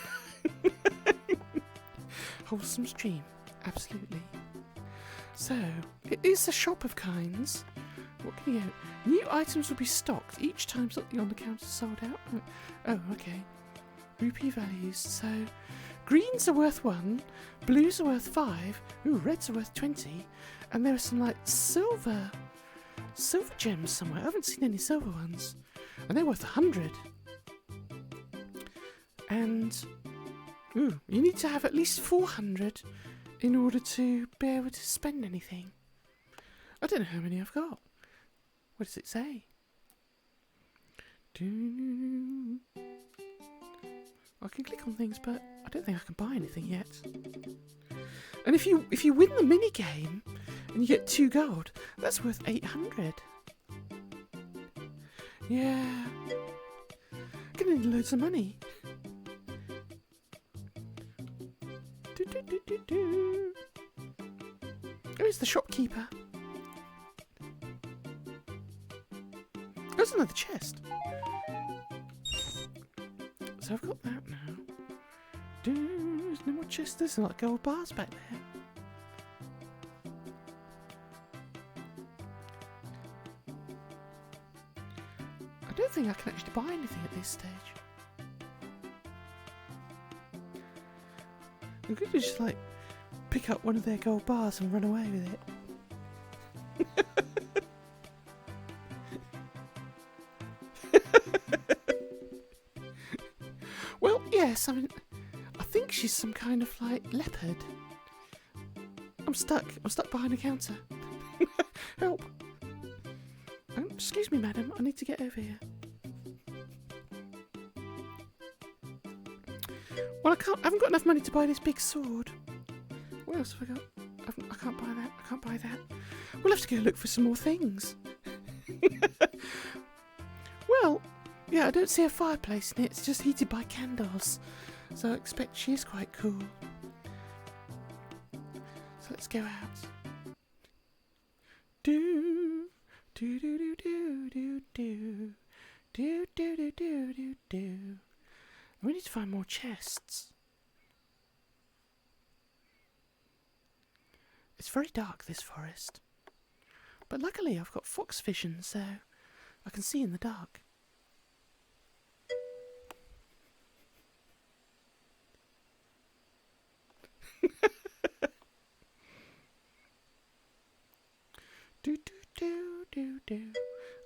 Wholesome stream, absolutely. So, it is a shop of kinds. What can you get? New items will be stocked each time something on the counter is sold out. Oh, okay. Rupee values. So, greens are worth 1, blues are worth 5, ooh, reds are worth 20, and there are some like silver gems somewhere. I haven't seen any silver ones, and they're worth 100. And ooh, you need to have at least 400 in order to be able to spend anything. I don't know how many I've got. What does it say? I can click on things, but I don't think I can buy anything yet. And if you win the mini game and you get 2 gold, that's worth 800. Yeah, gonna need loads of money. Where's the shopkeeper? There's another chest. So I've got that now. There's no more chests. There's like gold bars back there. I don't think I can actually buy anything at this stage. I could just like pick up one of their gold bars and run away with it. Well, yes, I mean, I think she's some kind of like leopard. I'm stuck behind a counter. Help! Excuse me, madam, I need to get over here. Well, I haven't got enough money to buy this big sword. What else have I got? I can't buy that. I can't buy that. We'll have to go look for some more things. Well, yeah, I don't see a fireplace in it. It's just heated by candles. So I expect she is quite cool. So let's go out. Do do do do do do do do do do do do do. We need to find more chests. It's very dark, this forest. But luckily I've got fox vision, so I can see in the dark. Do do do do do.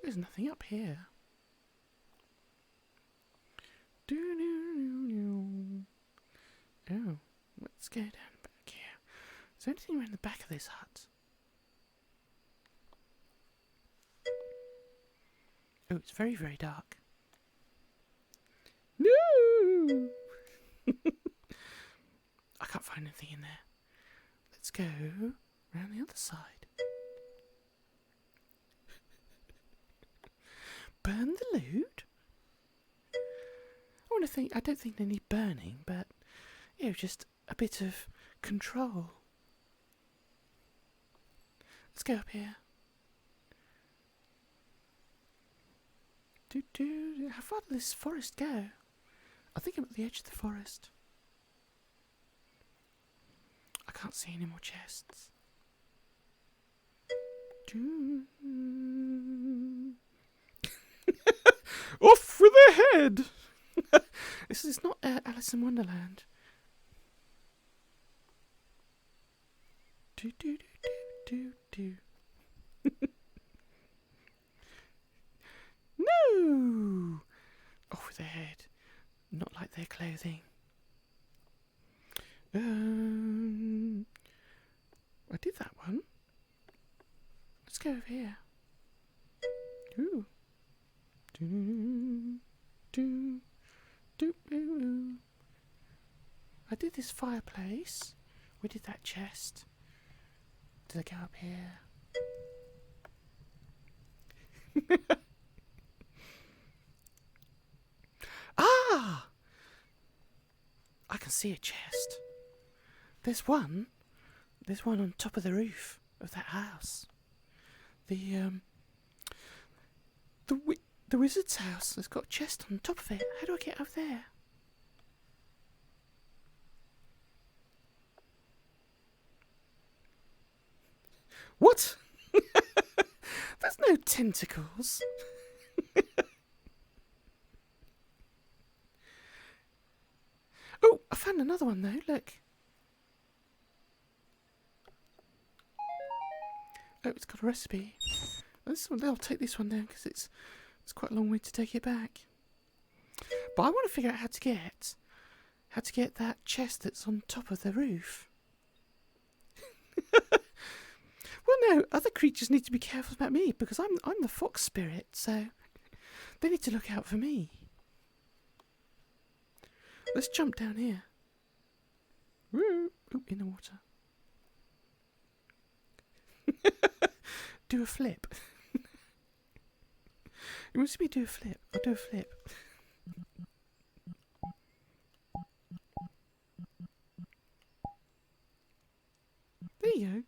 There's nothing up here. Do do do. Oh, let's go down back here. Is there anything around the back of this hut? Oh, it's very, very dark. No! I can't find anything in there. Let's go around the other side. Burn the loot? I don't think they need burning, but, you know, just a bit of control. Let's go up here. How far does this forest go? I think I'm at the edge of the forest. I can't see any more chests. Off with their head! This is not Alice in Wonderland. Do do do do do. No! Off their head. Not like their clothing. I did that one. Let's go over here. Ooh. Do do do do. I did this fireplace. We did that chest. Did I go up here? Ah! I can see a chest. There's one on top of the roof of that house. The wizard's house has got a chest on top of it. How do I get up there? What? There's no tentacles. Oh, I found another one though, look. Oh, it's got a recipe. I'll take this one down because it's quite a long way to take it back. But I want to figure out how to get that chest that's on top of the roof. Well, no, other creatures need to be careful about me because I'm the fox spirit, so they need to look out for me. Let's jump down here. Woo! Ooh, in the water. Do a flip. You want to see me do a flip? I'll do a flip. There you go.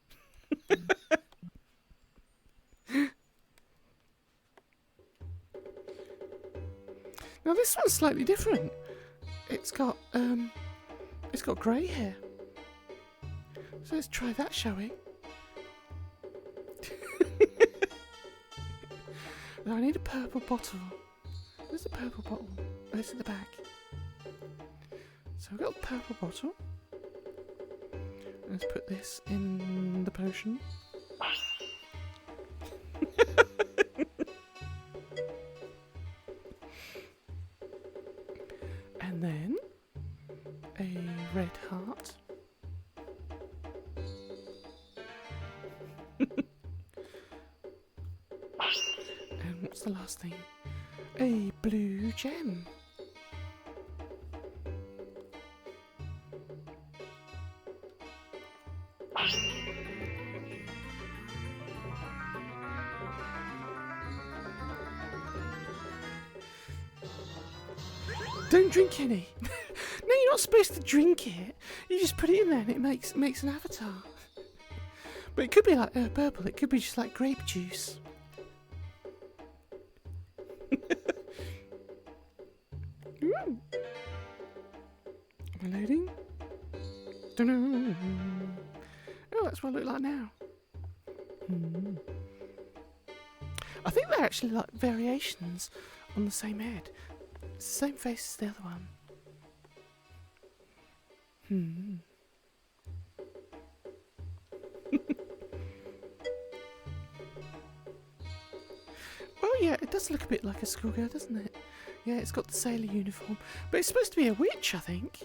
Now this one's slightly different. It's got grey hair. So let's try that, shall we? Now I need a purple bottle. Where's the purple bottle? Oh, it's at the back. So I've got a purple bottle. Let's put this in the potion. And then a red heart. And what's the last thing? A blue gem. Don't drink any. No, you're not supposed to drink it. You just put it in there and it makes an avatar. But it could be like purple. It could be just like grape juice. Ooh. Am I loading? Dun-dun. Oh, that's what I look like now. I think they're actually like variations on the same head. It's the same face as the other one. Well, yeah, it does look a bit like a schoolgirl, doesn't it? Yeah, it's got the sailor uniform. But it's supposed to be a witch, I think.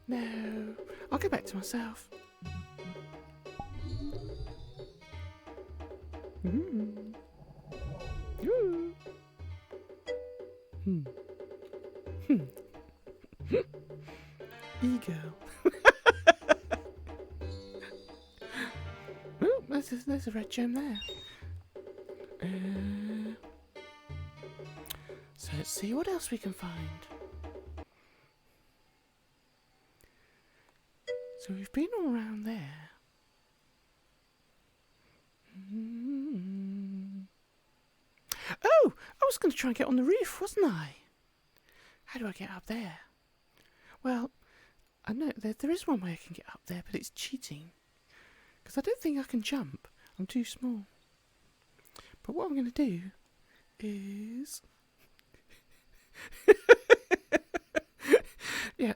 No, I'll go back to myself. E-girl. Oh, there's a red gem there. So let's see what else we can find. So we've been all around there. Oh, I was going to try and get on the roof, wasn't I? How do I get up there? Well, I know there is one way I can get up there, but it's cheating. Because I don't think I can jump. I'm too small. But what I'm going to do is... Yeah,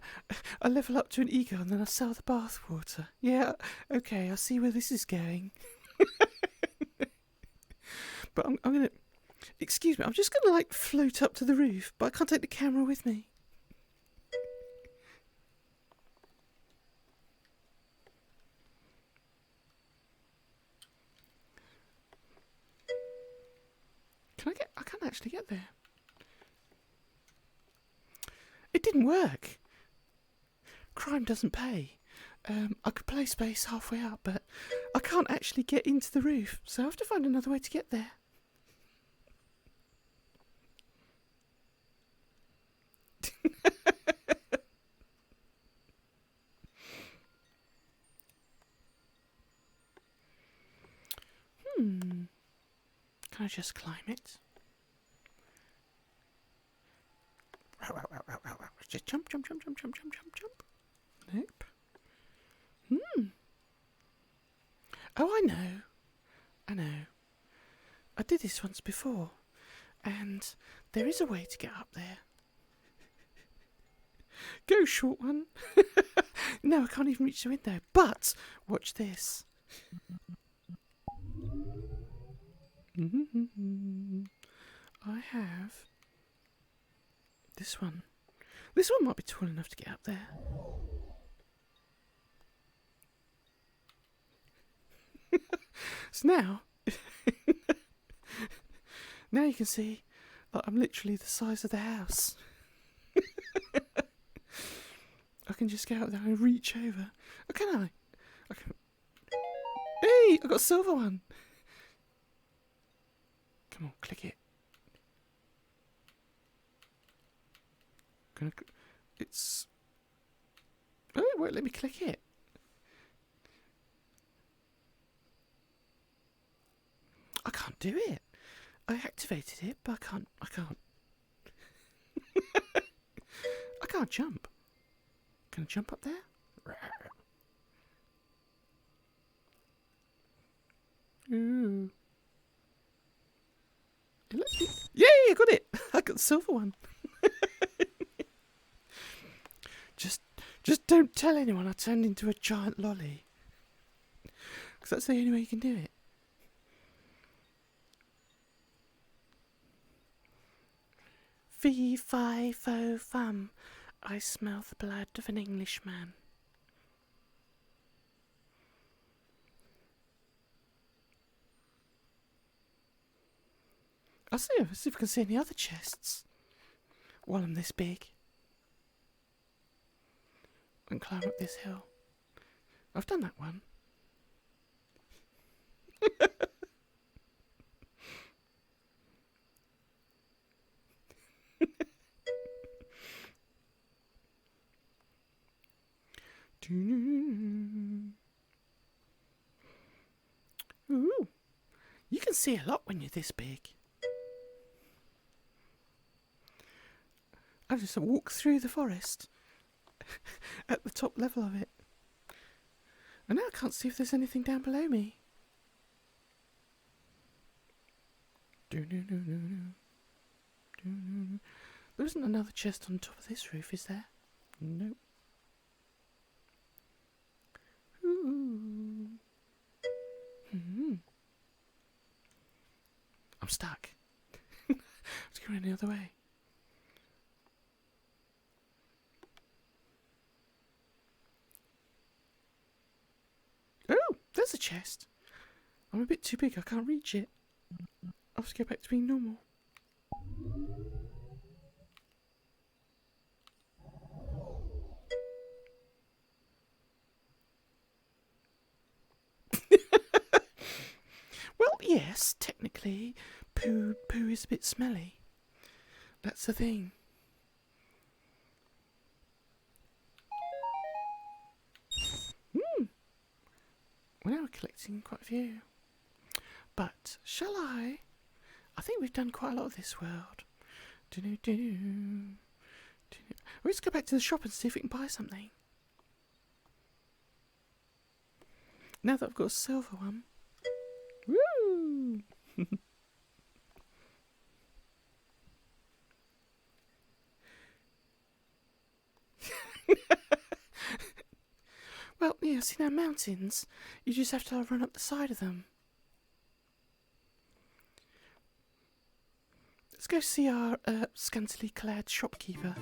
I level up to an ego and then I sell the bathwater. Yeah, okay, I see where this is going. But I'm going to... Excuse me, I'm just going to, like, float up to the roof, but I can't take the camera with me. I can't actually get there. It didn't work. Crime doesn't pay. I could play space halfway up, but I can't actually get into the roof, so I have to find another way to get there. Can I just climb it? Just jump. Nope. Oh, I know. I did this once before, and there is a way to get up there. Go, short one. No, I can't even reach the window. But watch this. I have this one. This one might be tall enough to get up there. So now, now you can see that I'm literally the size of the house. I can just go out there and reach over. Oh, can I? Hey, I got a silver one. Come on, click it. It's... Oh, it won't let me click it. I can't do it. I activated it, but I can't. I can't jump. Can I jump up there? Ooh. It lets me... Yay, I got it. I got the silver one. Just don't tell anyone I turned into a giant lolly. Because that's the only way you can do it. Fee, fi, fo, fum. I smell the blood of an Englishman. I'll see if I can see any other chests while I'm this big. And climb up this hill. I've done that one. Ooh, you can see a lot when you're this big. I just walk through the forest at the top level of it. And now I can't see if there's anything down below me. There isn't another chest on top of this roof, is there? Nope. Ooh. I'm stuck. Let's go any other way. Oh, there's a chest. I'm a bit too big, I can't reach it. I'll have to go back to being normal. Well, yes, technically, poo is a bit smelly. That's the thing. We're now collecting quite a few. But, shall I? I think we've done quite a lot of this world. Let's go back to the shop and see if we can buy something. Now that I've got a silver one. Woo! Yeah, see now mountains, you just have to run up the side of them. Let's go see our scantily clad shopkeeper.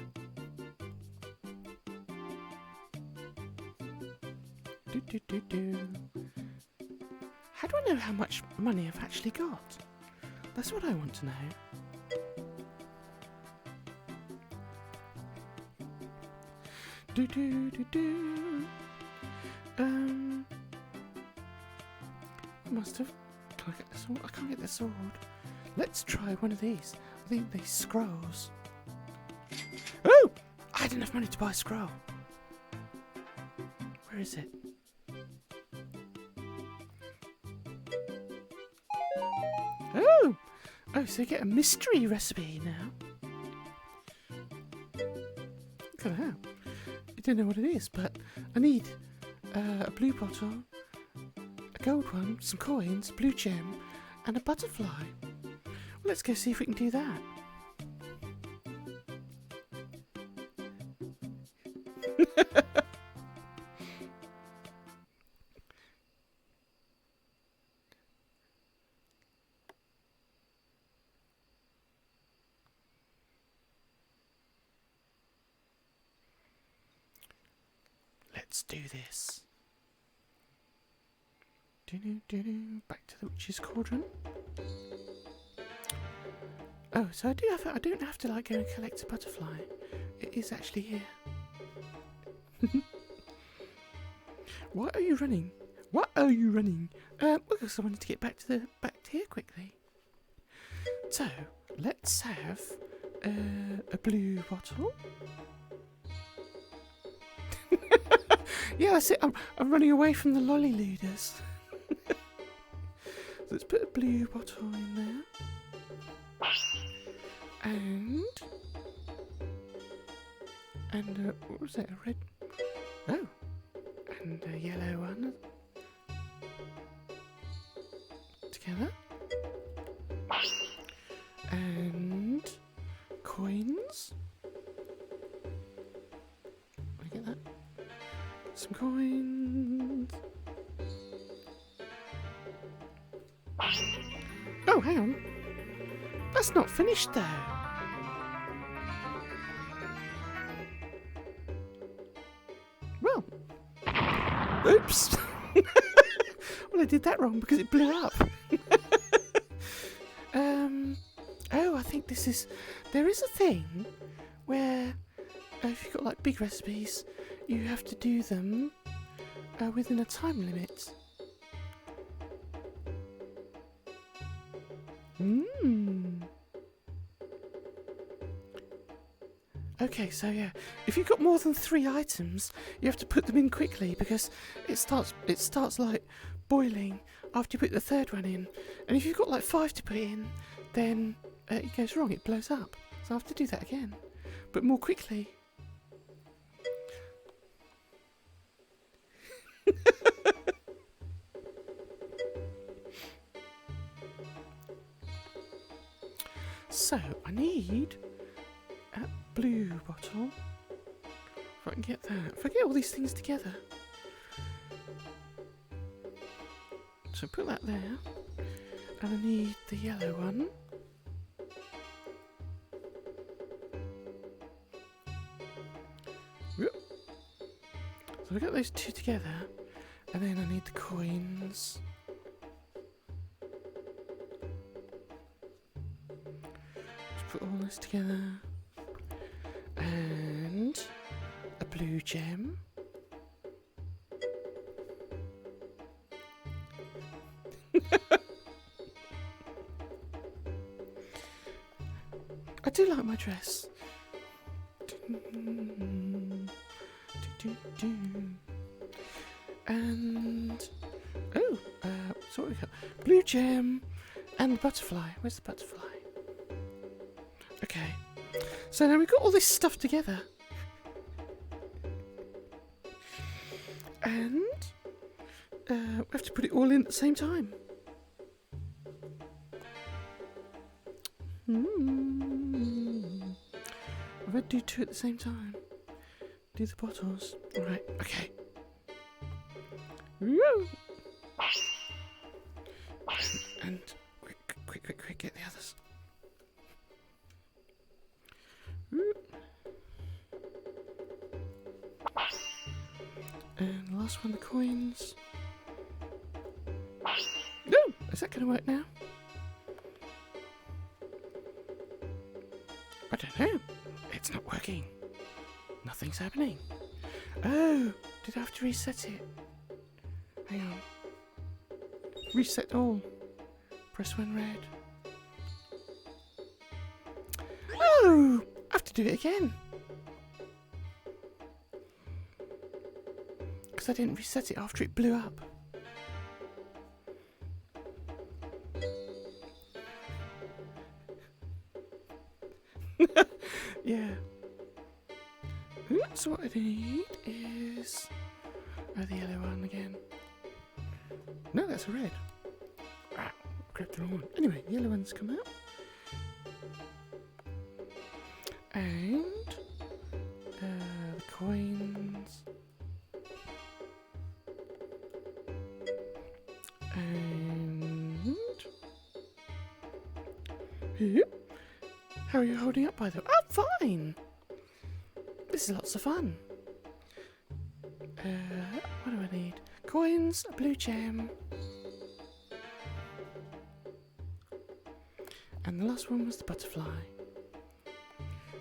How do I know how much money I've actually got? That's what I want to know. I must have. Can I get the sword? I can't get the sword. Let's try one of these. I think these scrolls. Oh! I had enough money to buy a scroll. Where is it? Oh! Oh, so you get a mystery recipe now. Look at that. I don't know what it is, but I need a blue bottle, a gold one, some coins, blue gem, and a butterfly. Well, let's go see if we can do that. Let's do this. Back to the witch's cauldron. Oh, so I don't have to like go and collect a butterfly. It is actually here. Why are you running? What are you running? Because I wanted to get back to here quickly. So let's have a blue bottle. Yeah, that's it. I'm running away from the lolly looters. So let's put a blue bottle in there. And what was it? A red? Oh, and a yellow one. Together. And coins. Let me get that. Some coins. Oh, hang on. That's not finished though. Well, oops. Well, I did that wrong because it blew up. Oh, I think there is a thing where if you've got like big recipes, you have to do them within a time limit. Okay, so yeah, if you've got more than 3 items, you have to put them in quickly because it starts like boiling after you put the 3rd one in. And if you've got like 5 to put in, then it goes wrong, it blows up. So I have to do that again, but more quickly. So I need a blue bottle. If I can get that. If I get all these things together. So put that there. And I need the yellow one. So I got those 2 together. And then I need the coins. Put all this together, and a blue gem, I do like my dress. And so what we got? Blue gem and the butterfly. Where's the butterfly? Okay, so now we've got all this stuff together, and we have to put it all in at the same time. I've got to do 2 at the same time. Do the bottles. Alright, okay. Woo! And quick, get the others. Woo. And the last one, the coins. No! Is that going to work now? I don't know. It's not working. Nothing's happening. Oh! Did I have to reset it? Hang on. Reset all. Press when red. Oh! I have to do it again. Because I didn't reset it after it blew up. Yeah. So what I need is... Oh, the yellow one again. No, that's a red. Ah, grabbed the wrong one. Anyway, the yellow one's come out. And... the coins. And... How are you holding up, by the way? Oh, fine! This is lots of fun. What do I need? Coins, a blue gem. And the last one was the butterfly.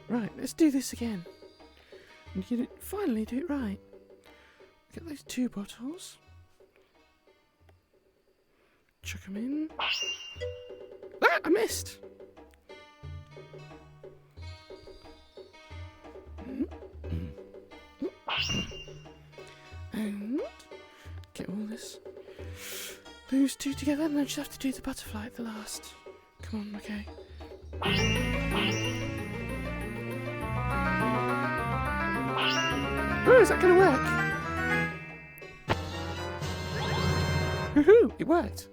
Right, let's do this again. And you finally do it right. Get those 2 bottles. Chuck them in. Ah, I missed! And get all this. Those 2 together, and then just have to do the butterfly at the last. Come on, okay. Oh, is that going to work? Woohoo! It worked.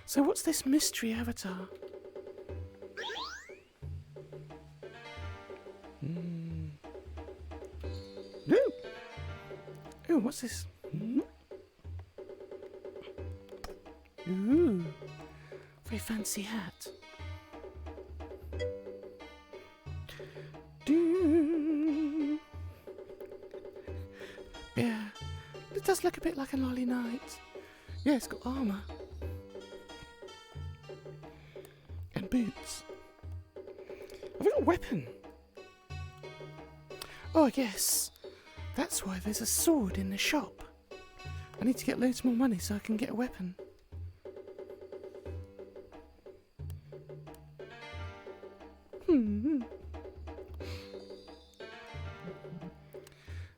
So what's this mystery avatar? No. Oh, what's this? Ooh, very fancy hat. Yeah, it does look a bit like a lolly knight. Yeah, it's got armour. And boots. Have we got a weapon? Oh, I guess that's why there's a sword in the shop. I need to get loads more money so I can get a weapon.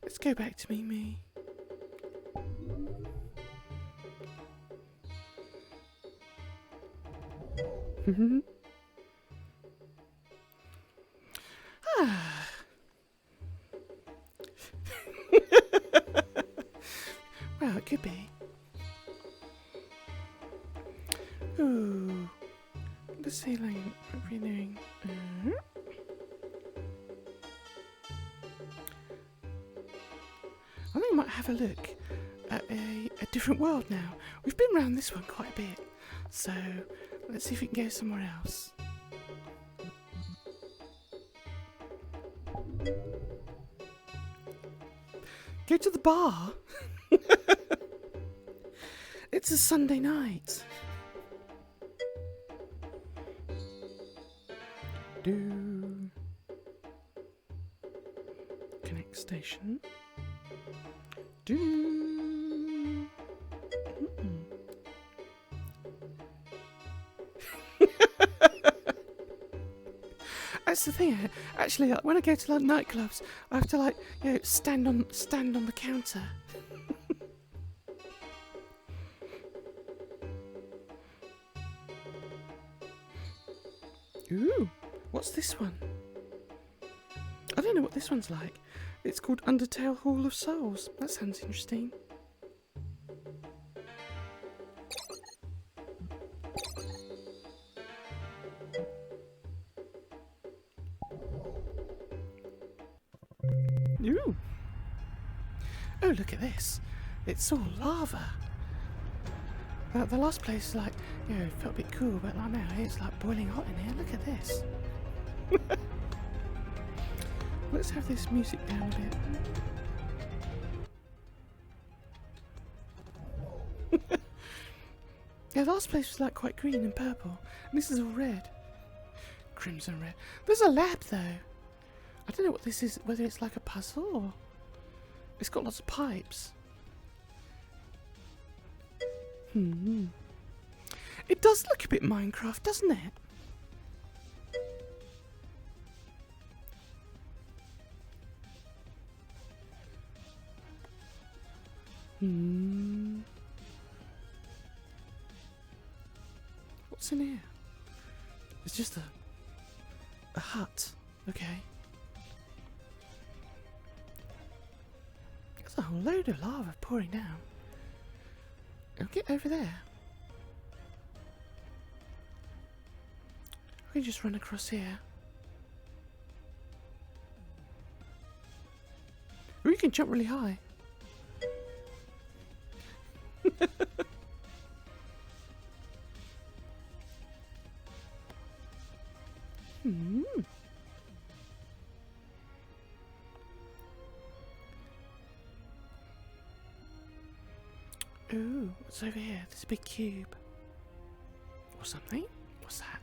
Let's go back to Mimi. Well, it could be. Ooh. The ceiling. What are we doing? I think I might have a look at a different world now. We've been around this one quite a bit. So, let's see if we can go somewhere else. Go to the bar? It's a Sunday night. Connect station. That's the thing. Actually, when I go to like nightclubs, I have to like stand on the counter. Ooh, what's this one? I don't know what this one's like. It's called Undertale Hall of Souls. That sounds interesting. Ooh. Oh, look at this. It's all lava. The last place, like, you know, felt a bit cool, but like now it's like boiling hot in here. Look at this. Let's have this music down a bit. Yeah, the last place was like quite green and purple, and this is all red. Crimson red. There's a lab though. I don't know what this is, whether it's like a puzzle or... It's got lots of pipes. It does look a bit Minecraft, doesn't it? What's in here? It's just a hut. Okay. There's a whole load of lava pouring down. I'll get over there. I can just run across here. Or you can jump really high. Ooh, what's over here? This big cube. Or something? What's that?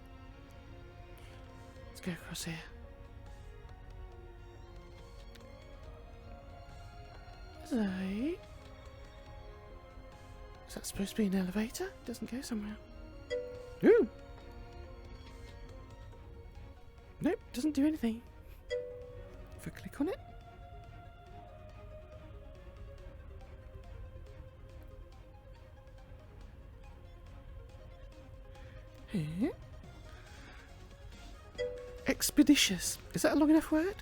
Let's go across here. Is that supposed to be an elevator? It doesn't go somewhere. Ooh! Nope, doesn't do anything. If I click on it. Here. Expeditious. Is that a long enough word?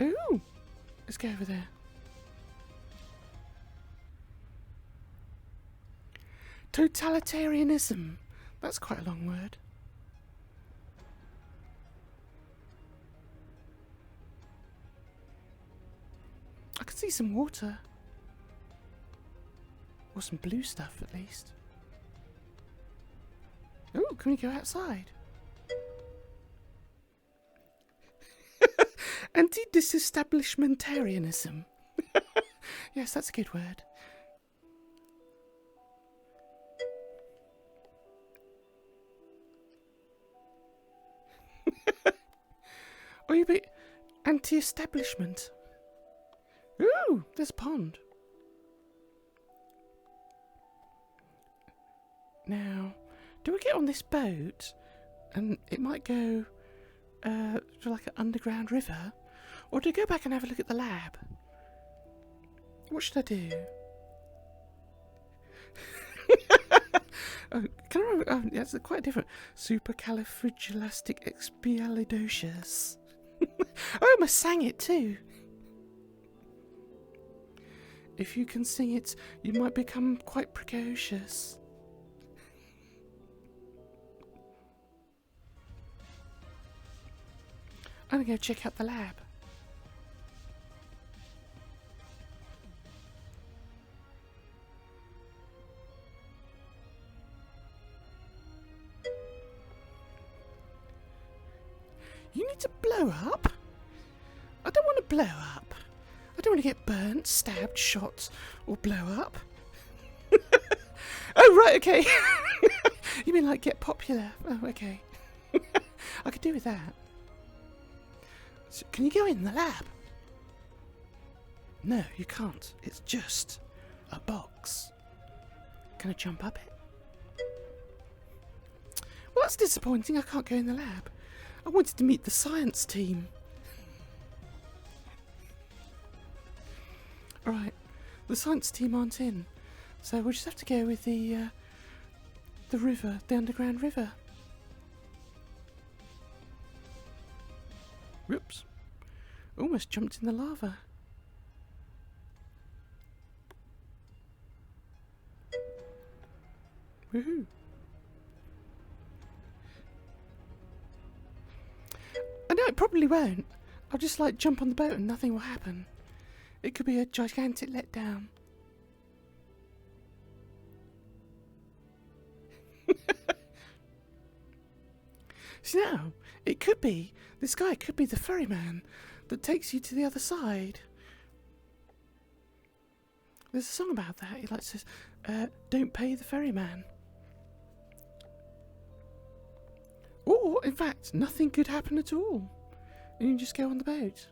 Ooh! Let's go over there. Totalitarianism. That's quite a long word. I can see some water. Or some blue stuff, at least. Ooh, can we go outside? Anti-disestablishmentarianism. Yes, that's a good word. Or you be anti-establishment. Ooh, there's a pond. Now, do we get on this boat and it might go to like an underground river? Or do we go back and have a look at the lab? What should I do? Oh, can I remember? Oh, yeah, it's quite different. Supercalifragilisticexpialidocious. Oh, I almost sang it too. If you can sing it, you might become quite precocious. I'm gonna go check out the lab. You need to blow up? I don't want to blow up. I don't want to get burnt, stabbed, shot, or blow up. Oh, right, okay. You mean like get popular? Oh, okay. I could do with that. So, can you go in the lab? No, you can't. It's just a box. Can I jump up it? Well, that's disappointing. I can't go in the lab. I wanted to meet the science team. Alright, the science team aren't in. So we'll just have to go with the river, the underground river. Whoops. Almost jumped in the lava. Woohoo. I know it probably won't. I'll just like jump on the boat and nothing will happen. It could be a gigantic letdown. So now, it could be, this guy could be the ferryman that takes you to the other side. There's a song about that. He like says, don't pay the ferryman. Or, in fact, nothing could happen at all. And you just go on the boat.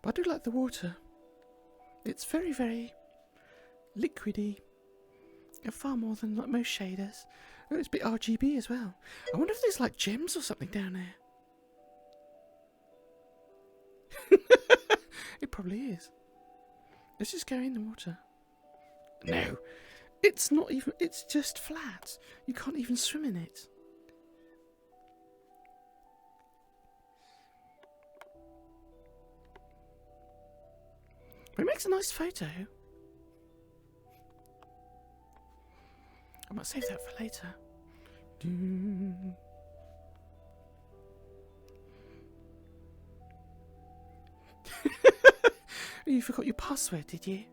But I do like the water. It's very, very liquidy. And far more than like most shaders. Oh, it's a bit RGB as well. I wonder if there's like gems or something down there. It probably is. Let's just go in the water. No. It's not even, it's just flat. You can't even swim in it. But it makes a nice photo. I might save that for later. You forgot your password, did you?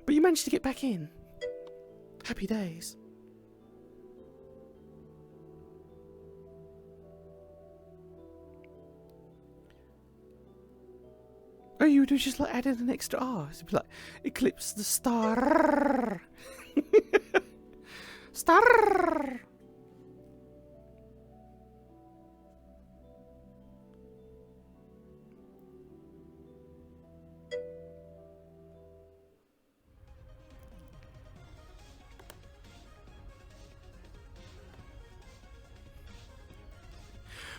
But you managed to get back in. Happy days. Oh, you would have just like added an extra R. It'd be like eclipse the star. Star.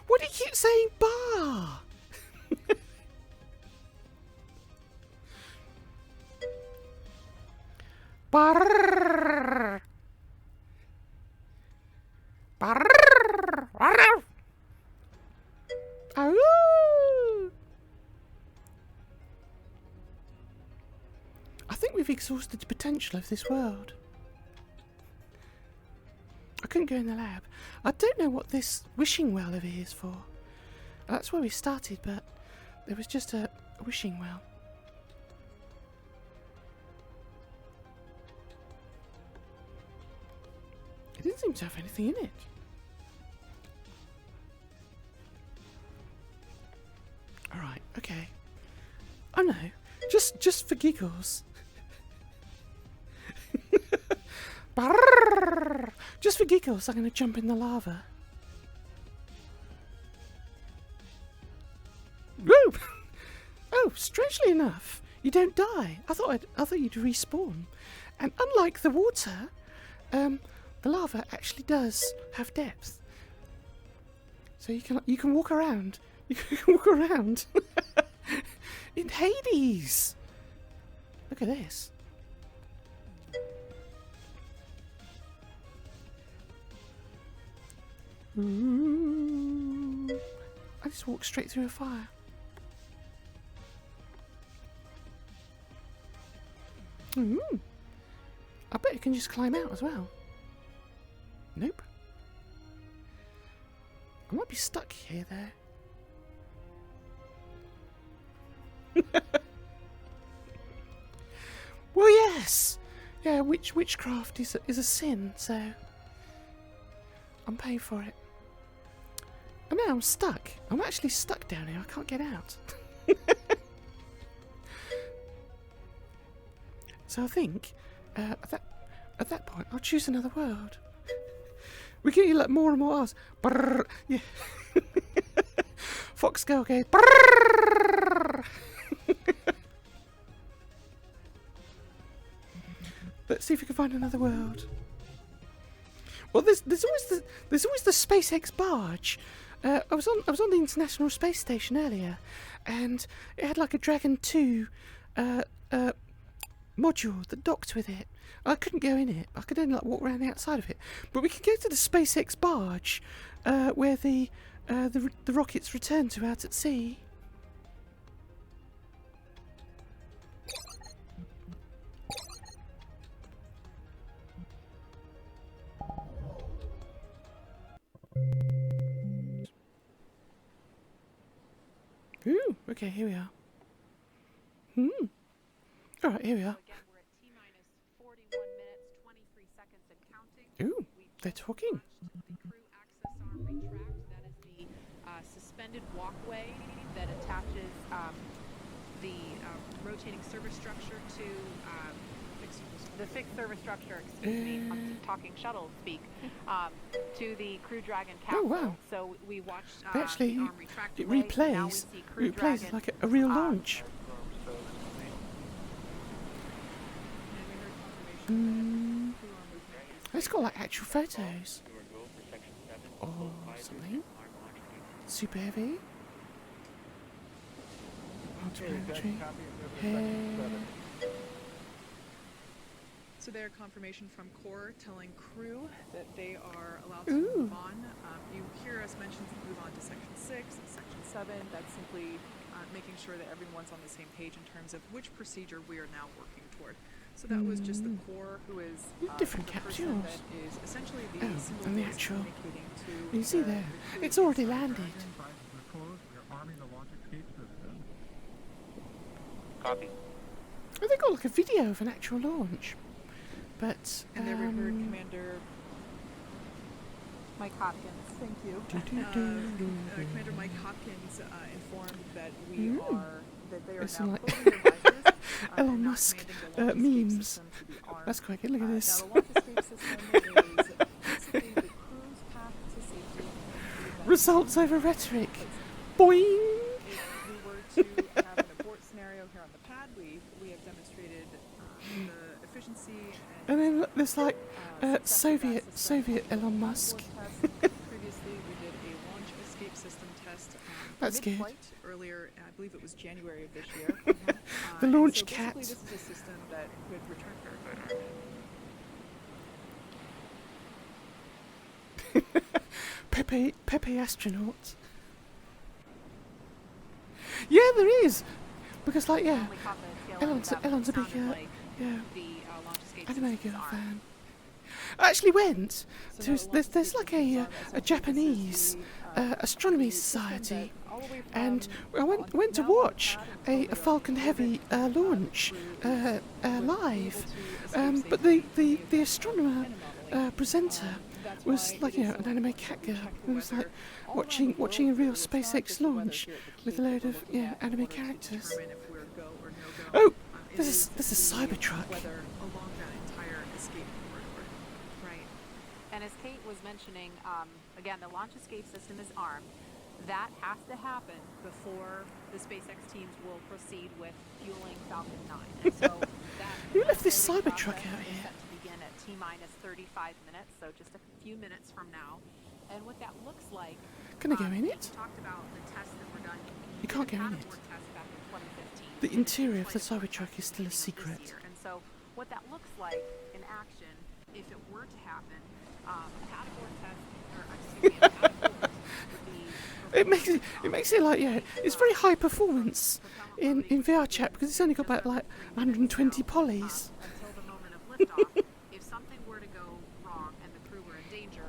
What do you keep saying, bar? Bar. Bar. I think we've exhausted the potential of this world. I couldn't go in the lab. I don't know what this wishing well over here is for. That's where we started, but there was just a wishing well. It didn't seem to have anything in it. Alright, okay. Oh no, just for giggles. Just for giggles, I'm going to jump in the lava. Woo! Oh, strangely enough, you don't die. I thought you'd respawn. And unlike the water, the lava actually does have depth. So you can walk around. You can walk around in Hades. Look at this. Ooh. I just walked straight through a fire. Ooh. I bet you can just climb out as well. Nope. I might be stuck here, there. Well, yes. Yeah, witchcraft is a sin, so I'm paying for it. And now I'm stuck. I'm actually stuck down here. I can't get out. So I think at that point I'll choose another world. We get you like more and more R's. Brrr, yeah. Fox girl goes. Brrr. Let's see if we can find another world. Well, there's always the SpaceX Barge. I was on the International Space Station earlier, and it had like a Dragon 2 module that docked with it. I couldn't go in it. I could only like walk around the outside of it. But we can go to the SpaceX Barge, where the rockets return to out at sea. Ooh, okay, here we are. Alright, here we are. Again, we're at T-minus 41 minutes, 23 seconds and counting. Ooh, they're talking. The crew access arm retract. That is the suspended walkway that attaches the rotating service structure to the fixed service structure. Excuse me, I'm talking shuttle speak. To the Crew Dragon capsule. Oh, wow. So we watched Actually, the arm retract it away. Now we replays. see Crew It replays Dragon, like a real launch. It's got like actual photos. Or something. Super heavy. Multiplanetary. So their confirmation from Core telling crew that they are allowed to Ooh. move on. You hear us mention to move on to Section 6 and Section 7. That's simply making sure that everyone's on the same page in terms of which procedure we are now working toward. So that was just the Core, who is Different the person capsules. that is essentially the Oh, single and the voice actual. communicating to You see there, it's already landed. Copy. Oh, they got like a video of an actual launch. But, And there we heard Commander Mike Hopkins. Thank you. Commander Mike Hopkins informed that they are It's now like closing their visors, Elon and not Musk commanding the launch escape memes. system to be armed. That's quite good. Look at this. Now the launch escape system is basically the crew's path to safety. Results over rhetoric. Boing! If we were to have an abort scenario here on the pad, we have demonstrated the efficiency And then look, there's like success of that Soviet system. Elon Musk. Previously, we did a launch escape system test That's good. mid-flight earlier. I believe it was January of this year. The and launch so basically cat. This is a system that could return very quickly. Pepe astronaut. Yeah, there is. Because like yeah, Only caught the tail end of that, Elon's a but it big sounded like yeah the launch escape anime systems girl are. fan. I actually went So to now the launch there's escape like a systems are Japanese astronomy society, and I went to watch a Falcon Heavy launch live, but the astronomer presenter was like an anime cat girl. It was like watching a real SpaceX launch with a load of anime characters. Oh, there's a Cybertruck. Along that entire escape corridor. Right. And as Kate was mentioning, again, the launch escape system is armed. That has to happen before the SpaceX teams will proceed with fueling Falcon 9. And so that Who left this loading Cybertruck process out is here? set to begin at T-minus 35 minutes, so just a few minutes from now. And what that looks like... Can I go in Kate it? talked about the tests that were done. You can't go in it. Test back in 2015. The interior of the Cybertruck is still a secret. And so what that looks like in action, if it were to happen, a pad abort test, or excuse me, a pad abort would be... It makes it like it's very high performance in VRChat because it's only got about like 120 polys. Until the moment of liftoff, if something were to go wrong and the crew were in danger,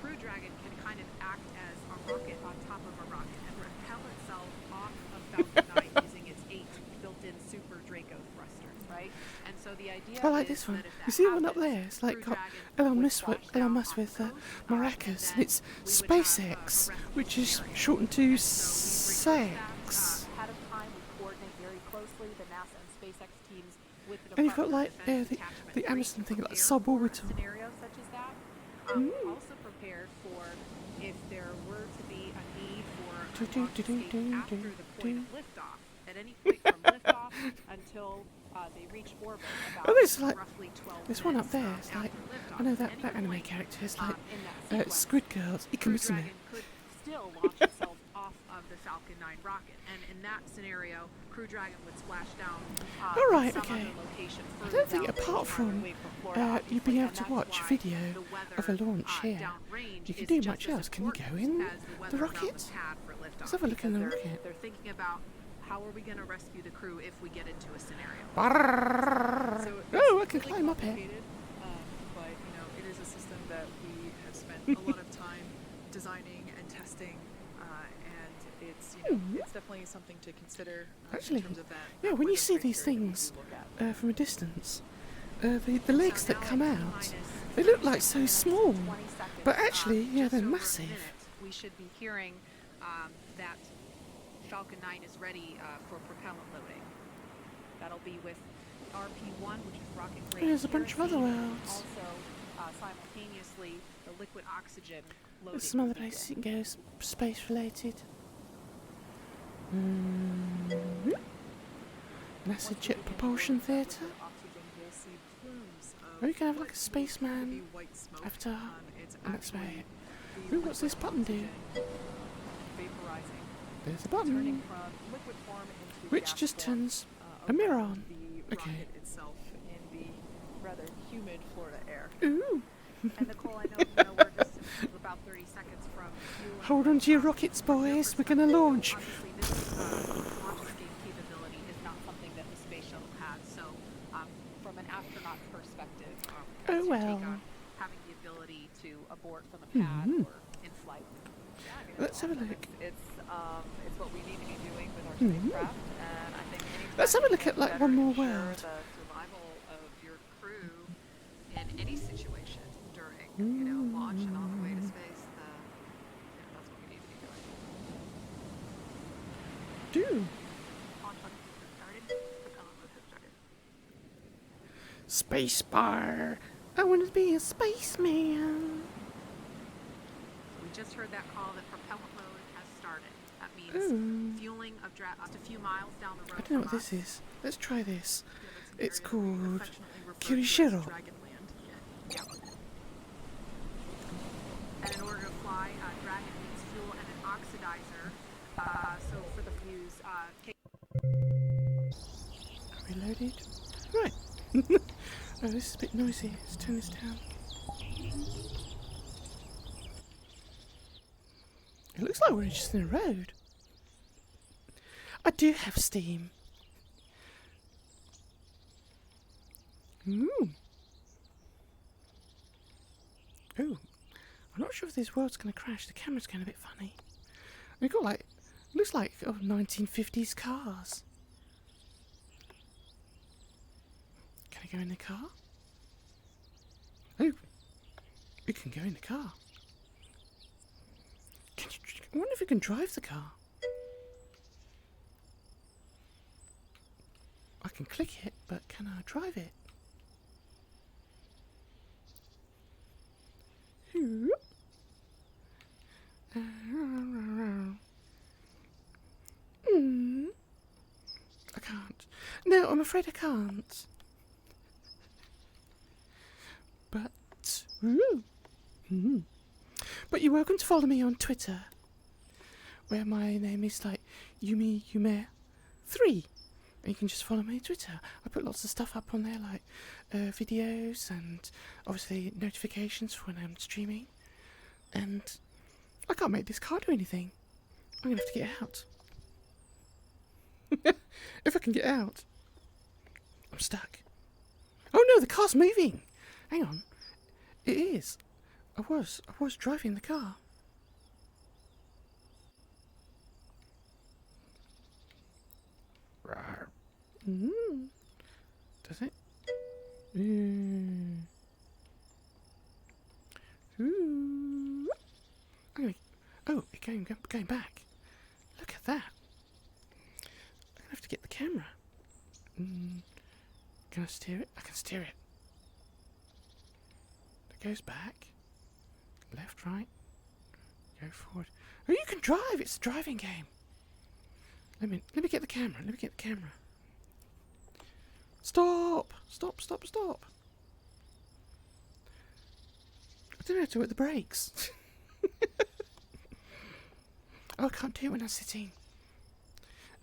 Crew Dragon can kind of act as a rocket on top of a rocket and propel itself off of Falcon 9 using its 8 built-in Super Draco thrusters, right? And so the idea I like is this one. that if that You see the one up happens, there? It's like Crew got Dragon would splash Elon down Musk on with the coast, Maracas, then and it's we would have, SpaceX, which is rescue shortened to area. So we researched that, SEX. ahead of time. We coordinate very closely the NASA and SpaceX teams with the And you've got Department like of Defense the Detachment the 3 Amazon to thing, like prepare suborbital. for scenarios such as that. Also prepared for if there were to be a need for a launch escape after the point of liftoff. At any point from liftoff until they reach orbit, about Oh, there's like roughly 12 there's one up minutes, there. It's after like liftoff. I know At that any anime point, character is like in that sequence, Squid Girls. Crew Ikumitsume. Dragon could still launch itself off of the Falcon 9 rocket, and in that scenario, Crew Dragon would splash down. All right, some okay. other location I further don't think down apart range, from away Florida, you being able obviously, to and watch a that's video why the of a weather, launch here, downrange you can is do just much as else. Can you go important in as the weather around rocket? the pad for liftoff, Let's have a look in the because rocket. They're thinking about how are we going to rescue the crew if we get into a scenario. So Oh, I it's can really climb up here. complicated, but it is a system that we have spent a lot of time designing and testing and it's, you know, it's definitely something to consider Actually, in terms of that. yeah, when weather you see these criteria that we things do look at. from a distance, the legs So that now come at out, T-minus they look 30 like so minutes, small, 20 seconds, but actually, yeah, just they're over a massive. minute, we should be hearing that Falcon 9 is ready for propellant loading. That'll be with RP1, which is rocket grade There's a bunch of other kerosene, and worlds. also simultaneously the liquid oxygen loading. There's some other will begin. places you can go, space related. NASA Jet Propulsion Theatre. Or you can have like a spaceman avatar, and that's about it. Ooh, what's this button do? There's a button, which just turns a mirror on. Okay. Itself in the rather humid Florida air. Ooh. And Nicole, I know we're just about 30 seconds from fueling. Hold on to your rockets, boys. We're gonna launch. Obviously, this launch escape capability is not something that the space shuttle has. So, from an astronaut perspective, Oh, to well. take on having the ability to abort from the pad or in flight. Yeah, I mean, Let's have a look. It's what we need to be doing with our spacecraft, and I think anytime Let's have a you look can at like better one more ensure world. the survival of your crew in any situation during, you know, launch and on the way to space, that's what we need to be doing. Do. Launch button has started. Propellant mode has started. Space bar. I want to be a spaceman. We just heard that call that propellant mode has started. That means Ooh. fueling of just a few miles down the road. I don't know what from this us. is. Let's try this. Yeah, It's that's an area that we called affectionately refer to as Kirishiro. Dragonland. Yep. And in order to fly, Dragon needs fuel and an oxidizer. So for the fuse, Reloaded. Right. Oh, this is a bit noisy. Let's turn this down. It looks like we're just in a road. I do have steam. Ooh. Ooh. I'm not sure if this world's going to crash. The camera's going a bit funny. We've got like, looks like 1950s cars. Can I go in the car? Oh, you can go in the car. I wonder if you can drive the car. I can click it, but can I drive it? I can't. No, I'm afraid I can't. But, but you're welcome to follow me on Twitter, where my name is like Yumi Yume 3. And you can just follow me on Twitter. I put lots of stuff up on there, like videos and obviously notifications for when I'm streaming. And I can't make this car do anything. I'm gonna have to get out. If I can get out. I'm stuck. Oh no, the car's moving. Hang on. It is. I was driving the car. Does it? Oh, it's going back. Look at that. I'm gonna have to get the camera. Can I steer it? I can steer it. It goes back. Left, right. Go forward. Oh, you can drive! It's a driving game. Let me get the camera. Let me get the camera. Stop! Stop! Stop! Stop! I don't know how to work the brakes. Oh, I can't do it when I'm sitting.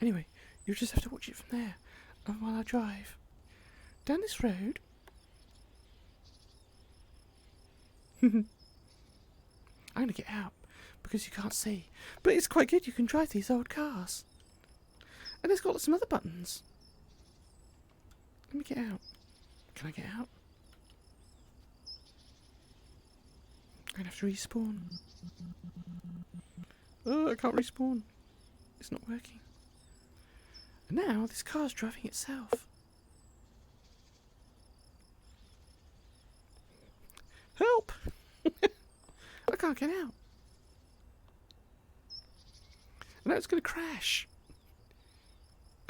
Anyway, you'll just have to watch it from there while I drive. Down this road. I'm going to get out because you can't see. But it's quite good. You can drive these old cars. And it's got some other buttons. Let me get out. Can I get out? I'm going to have to respawn. Oh, I can't respawn. It's not working. And now this car's driving itself. Help! I can't get out. And now it's going to crash.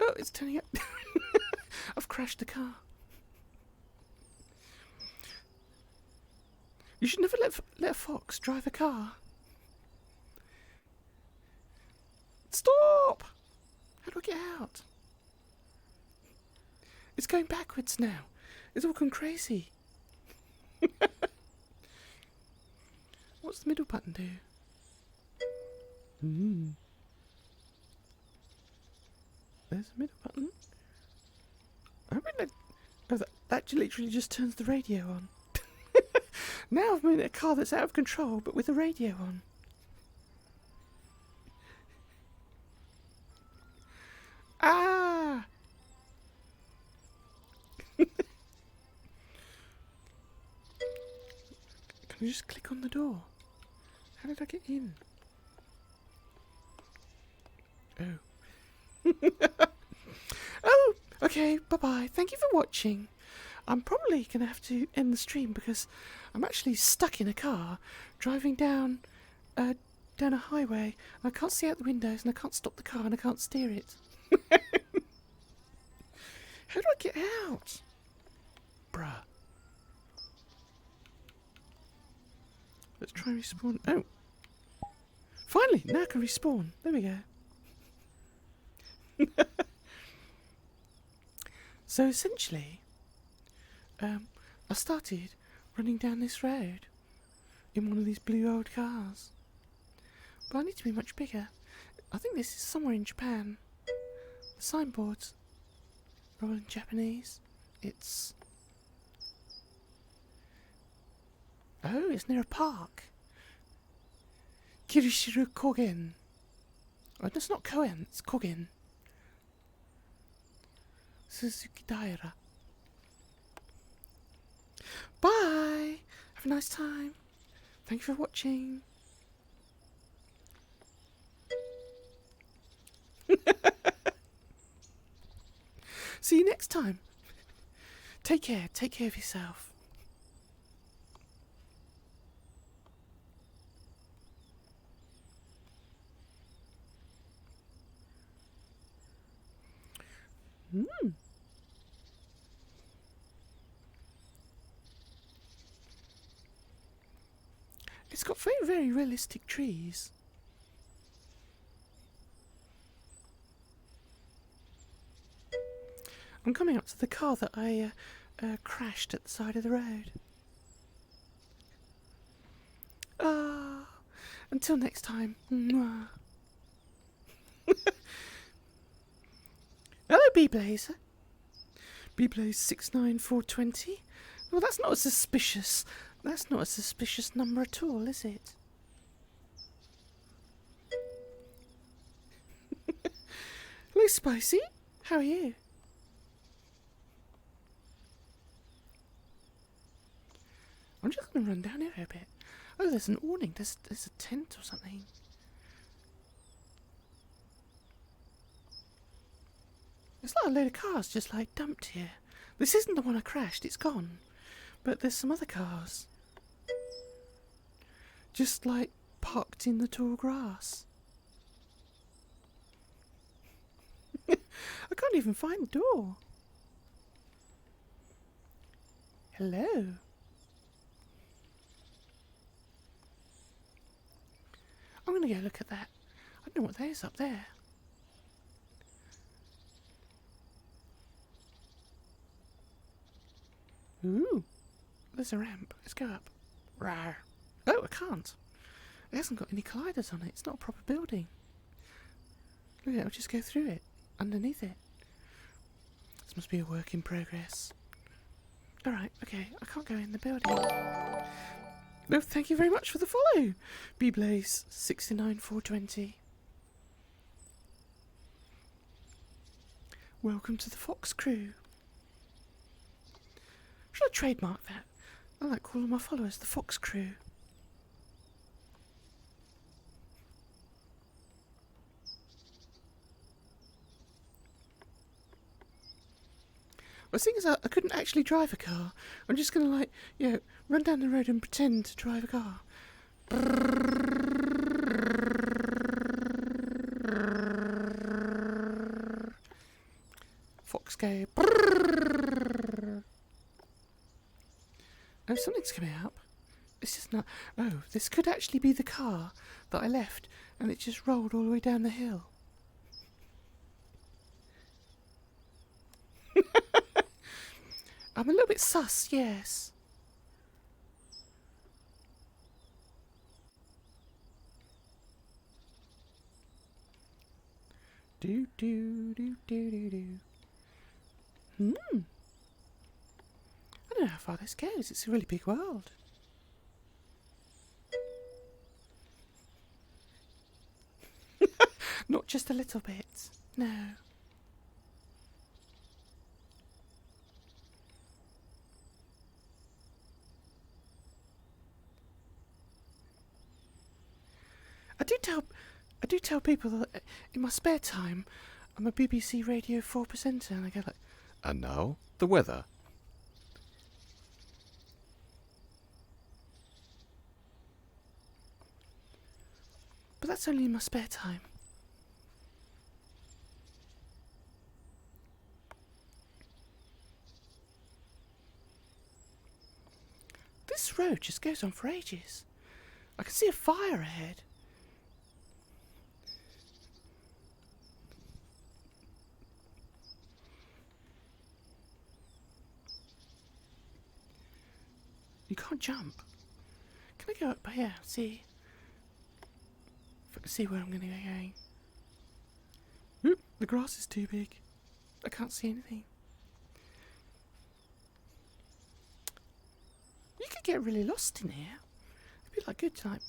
Oh, it's turning up. I've crashed the car. You should never let a fox drive a car. Stop! How do I get out? It's going backwards now. It's all gone crazy. What's the middle button do? There's a middle button. I mean, that literally just turns the radio on. Now I'm in a car that's out of control, but with the radio on. Ah! Can I just click on the door? How did I get in? Oh. Oh, okay, bye-bye. Thank you for watching. I'm probably going to have to end the stream because I'm actually stuck in a car driving down a highway. I can't see out the windows and I can't stop the car and I can't steer it. How do I get out? Bruh. Let's try and respawn. Oh. Finally, now I can respawn. There we go. So essentially, I started running down this road in one of these blue old cars. But I need to be much bigger. I think this is somewhere in Japan. The signboards are all in Japanese. It's... Oh, it's near a park. Kirishiro Kogen. Oh, that's not Koen, it's Kogen. Suzuki Daira. Bye! Have a nice time. Thank you for watching. See you next time. Take care of yourself. It's got very, very realistic trees. I'm coming up to the car that I crashed at the side of the road. Until next time. Mwah. Hello, B-Blazer. B-Blaze 69420. Well, that's not a suspicious number at all, is it? Hello, Spicy. How are you? I'm just going to run down here a bit. Oh, there's an awning. There's a tent or something. There's like a load of cars just like dumped here. This isn't the one I crashed. It's gone. But there's some other cars. Just like parked in the tall grass. I can't even find the door. Hello. I'm going to go look at that. I don't know what that is up there. Ooh. There's a ramp. Let's go up. Rawr. Oh, I can't. It hasn't got any colliders on it. It's not a proper building. Look at it. I'll just go through it. Underneath it. This must be a work in progress. Alright, okay. I can't go in the building. No, thank you very much for the follow. B-Blaze 69420. Welcome to the Fox crew. Should I trademark that? I like calling my followers the Fox crew. Well, seeing as I couldn't actually drive a car, I'm just gonna like, run down the road and pretend to drive a car. Fox go. Oh, something's coming up. It's just not. Oh, this could actually be the car that I left, and it just rolled all the way down the hill. I'm a little bit sus, yes. Do do do do do do. I don't know how far this goes. It's a really big world. Not just a little bit. No. I do tell people that in my spare time I'm a BBC Radio 4 presenter, and I go like, and now the weather. But that's only in my spare time. This road just goes on for ages. I can see a fire ahead. You can't jump. Can I go up here? See if I can see where I'm going to be going. Oop, the grass is too big. I can't see anything. You could get really lost in here. It'd be like good time.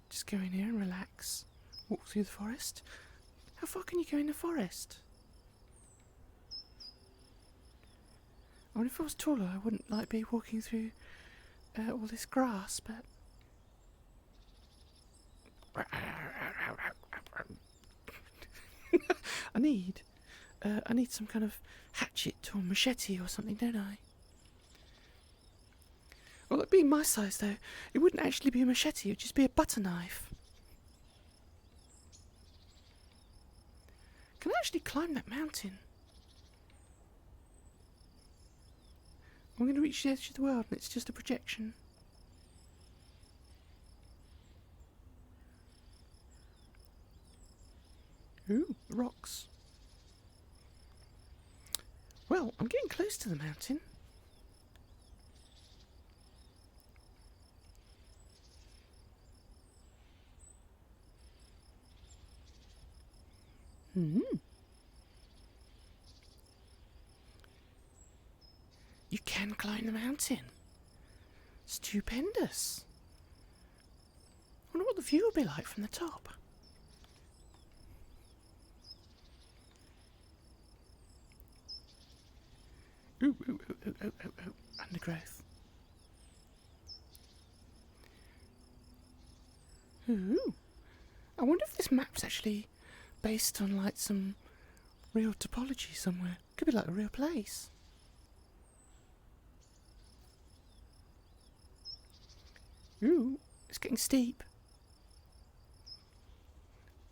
Just go in here and relax. Walk through the forest. How far can you go in the forest? I mean, if I was taller, I wouldn't like be walking through all this grass, but I need some kind of hatchet or machete or something, don't I? Well, being my size though, it wouldn't actually be a machete; it'd just be a butter knife. Can I actually climb that mountain? I'm going to reach the edge of the world and it's just a projection. Ooh, rocks. Well, I'm getting close to the mountain. You can climb the mountain. Stupendous. I wonder what the view will be like from the top. Ooh, ooh, ooh, ooh, ooh, ooh, ooh. Undergrowth. Ooh. I wonder if this map's actually based on like some real topology somewhere. Could be like a real place. Ooh, it's getting steep.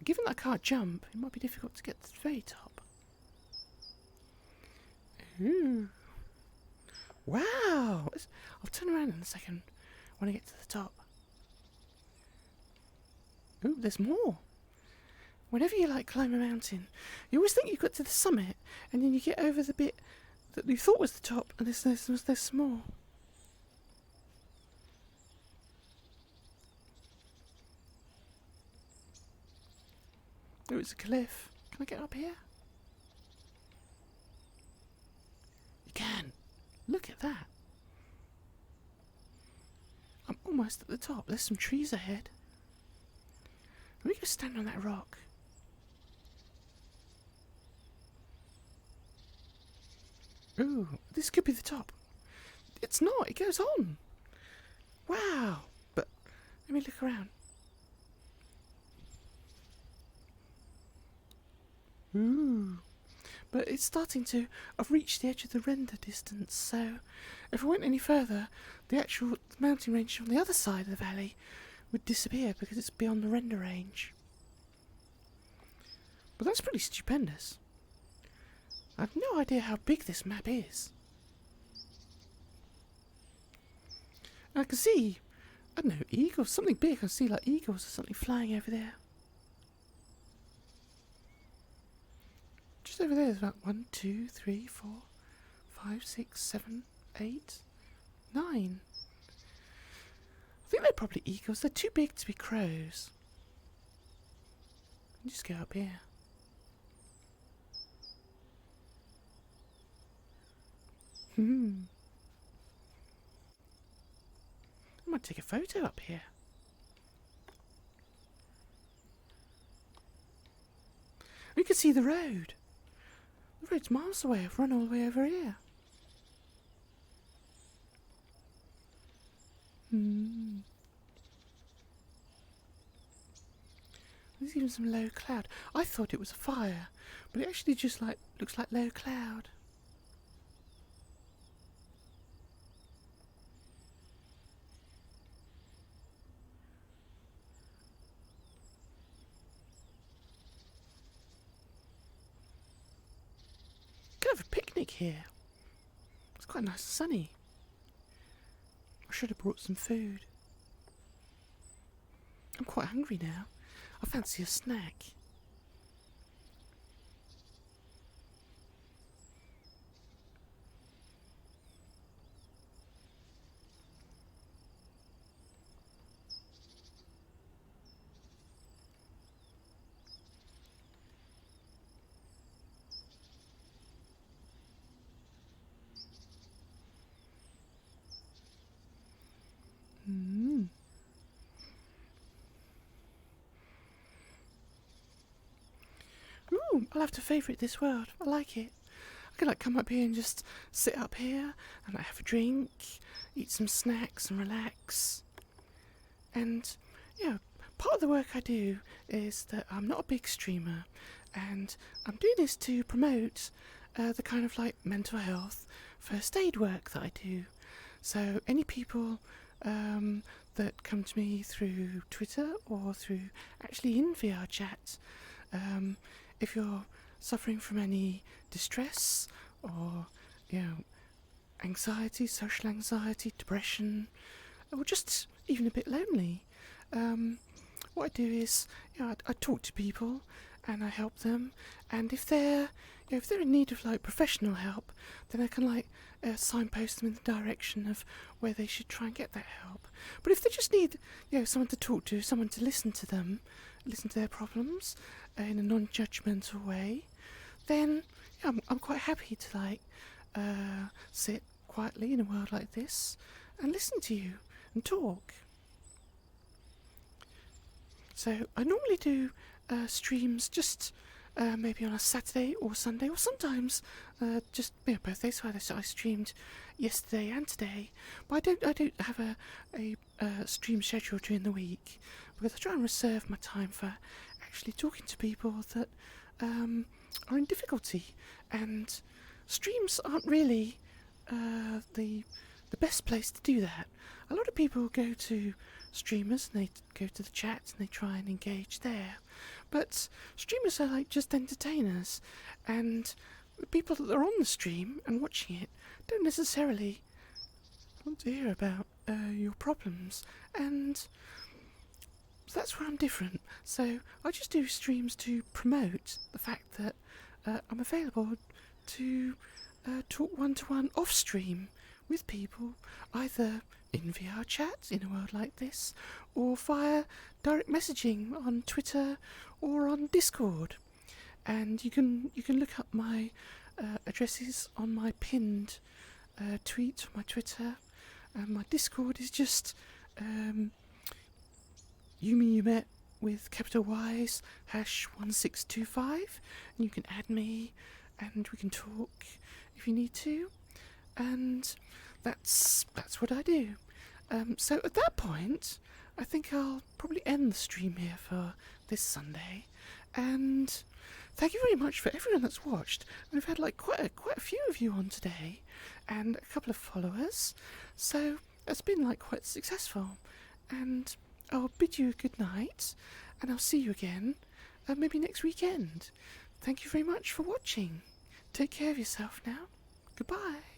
Given that I can't jump, it might be difficult to get to the very top. Ooh. Wow! I'll turn around in a second when I get to the top. Ooh, there's more. Whenever you like climb a mountain, you always think you've got to the summit, and then you get over the bit that you thought was the top, and there's more. Oh, it's a cliff. Can I get up here? You can. Look at that. I'm almost at the top. There's some trees ahead. Let me go stand on that rock. Ooh, this could be the top. It's not. It goes on. Wow. But let me look around. Ooh. but it's starting to have reached the edge of the render distance, so if I went any further, the actual mountain range on the other side of the valley would disappear because it's beyond the render range. But that's pretty stupendous. I have no idea how big this map is. And I can see, I don't know, eagles, something big. I can see like eagles or something flying over there. Just over there is about 1, 2, 3, 4, 5, 6, 7, 8, 9. I think they're probably eagles. They're too big to be crows. Just go up here. I might take a photo up here. You can see the road. The road's miles away. I've run all the way over here. There's even some low cloud. I thought it was a fire, but it actually just looks like low cloud. Could have a picnic here. It's quite nice and sunny. I should have brought some food. I'm quite hungry now. I fancy a snack. Ooh, I'll have to favourite this world. I like it. I could come up here and just sit up here and have a drink, eat some snacks and relax. And, part of the work I do is that I'm not a big streamer, and I'm doing this to promote the kind of mental health first aid work that I do. So any people that come to me through Twitter or through actually in VRChat, if you're suffering from any distress or, anxiety, social anxiety, depression, or just even a bit lonely, what I do is, I talk to people and I help them. And if they're in need of professional help, then I can signpost them in the direction of where they should try and get that help. But if they just need, someone to talk to, someone to listen to them, listen to their problems in a non-judgmental way, then I'm quite happy to sit quietly in a world like this and listen to you and talk. So I normally do streams just maybe on a Saturday or Sunday, or sometimes just both days. So I streamed yesterday and today, but I don't have a stream schedule during the week, because I try and reserve my time for actually talking to people that are in difficulty. And streams aren't really the best place to do that. A lot of people go to streamers and they go to the chat and they try and engage there, but streamers are just entertainers, and the people that are on the stream and watching it don't necessarily want to hear about your problems, and that's where I'm different. So I just do streams to promote the fact that I'm available to talk one-to-one off-stream with people, either in VRChat in a world like this, or via direct messaging on Twitter or on Discord. And you can look up my addresses on my pinned tweet on my Twitter. My Discord is just Yumi with capital Y's #1625, and you can add me and we can talk if you need to. And that's what I do. So at that point, I think I'll probably end the stream here for this Sunday, And thank you very much for everyone that's watched. We've had like quite a few of you on today, and a couple of followers. So it's been like quite successful. And I'll bid you a good night, and I'll see you again, maybe next weekend. Thank you very much for watching. Take care of yourself now. Goodbye.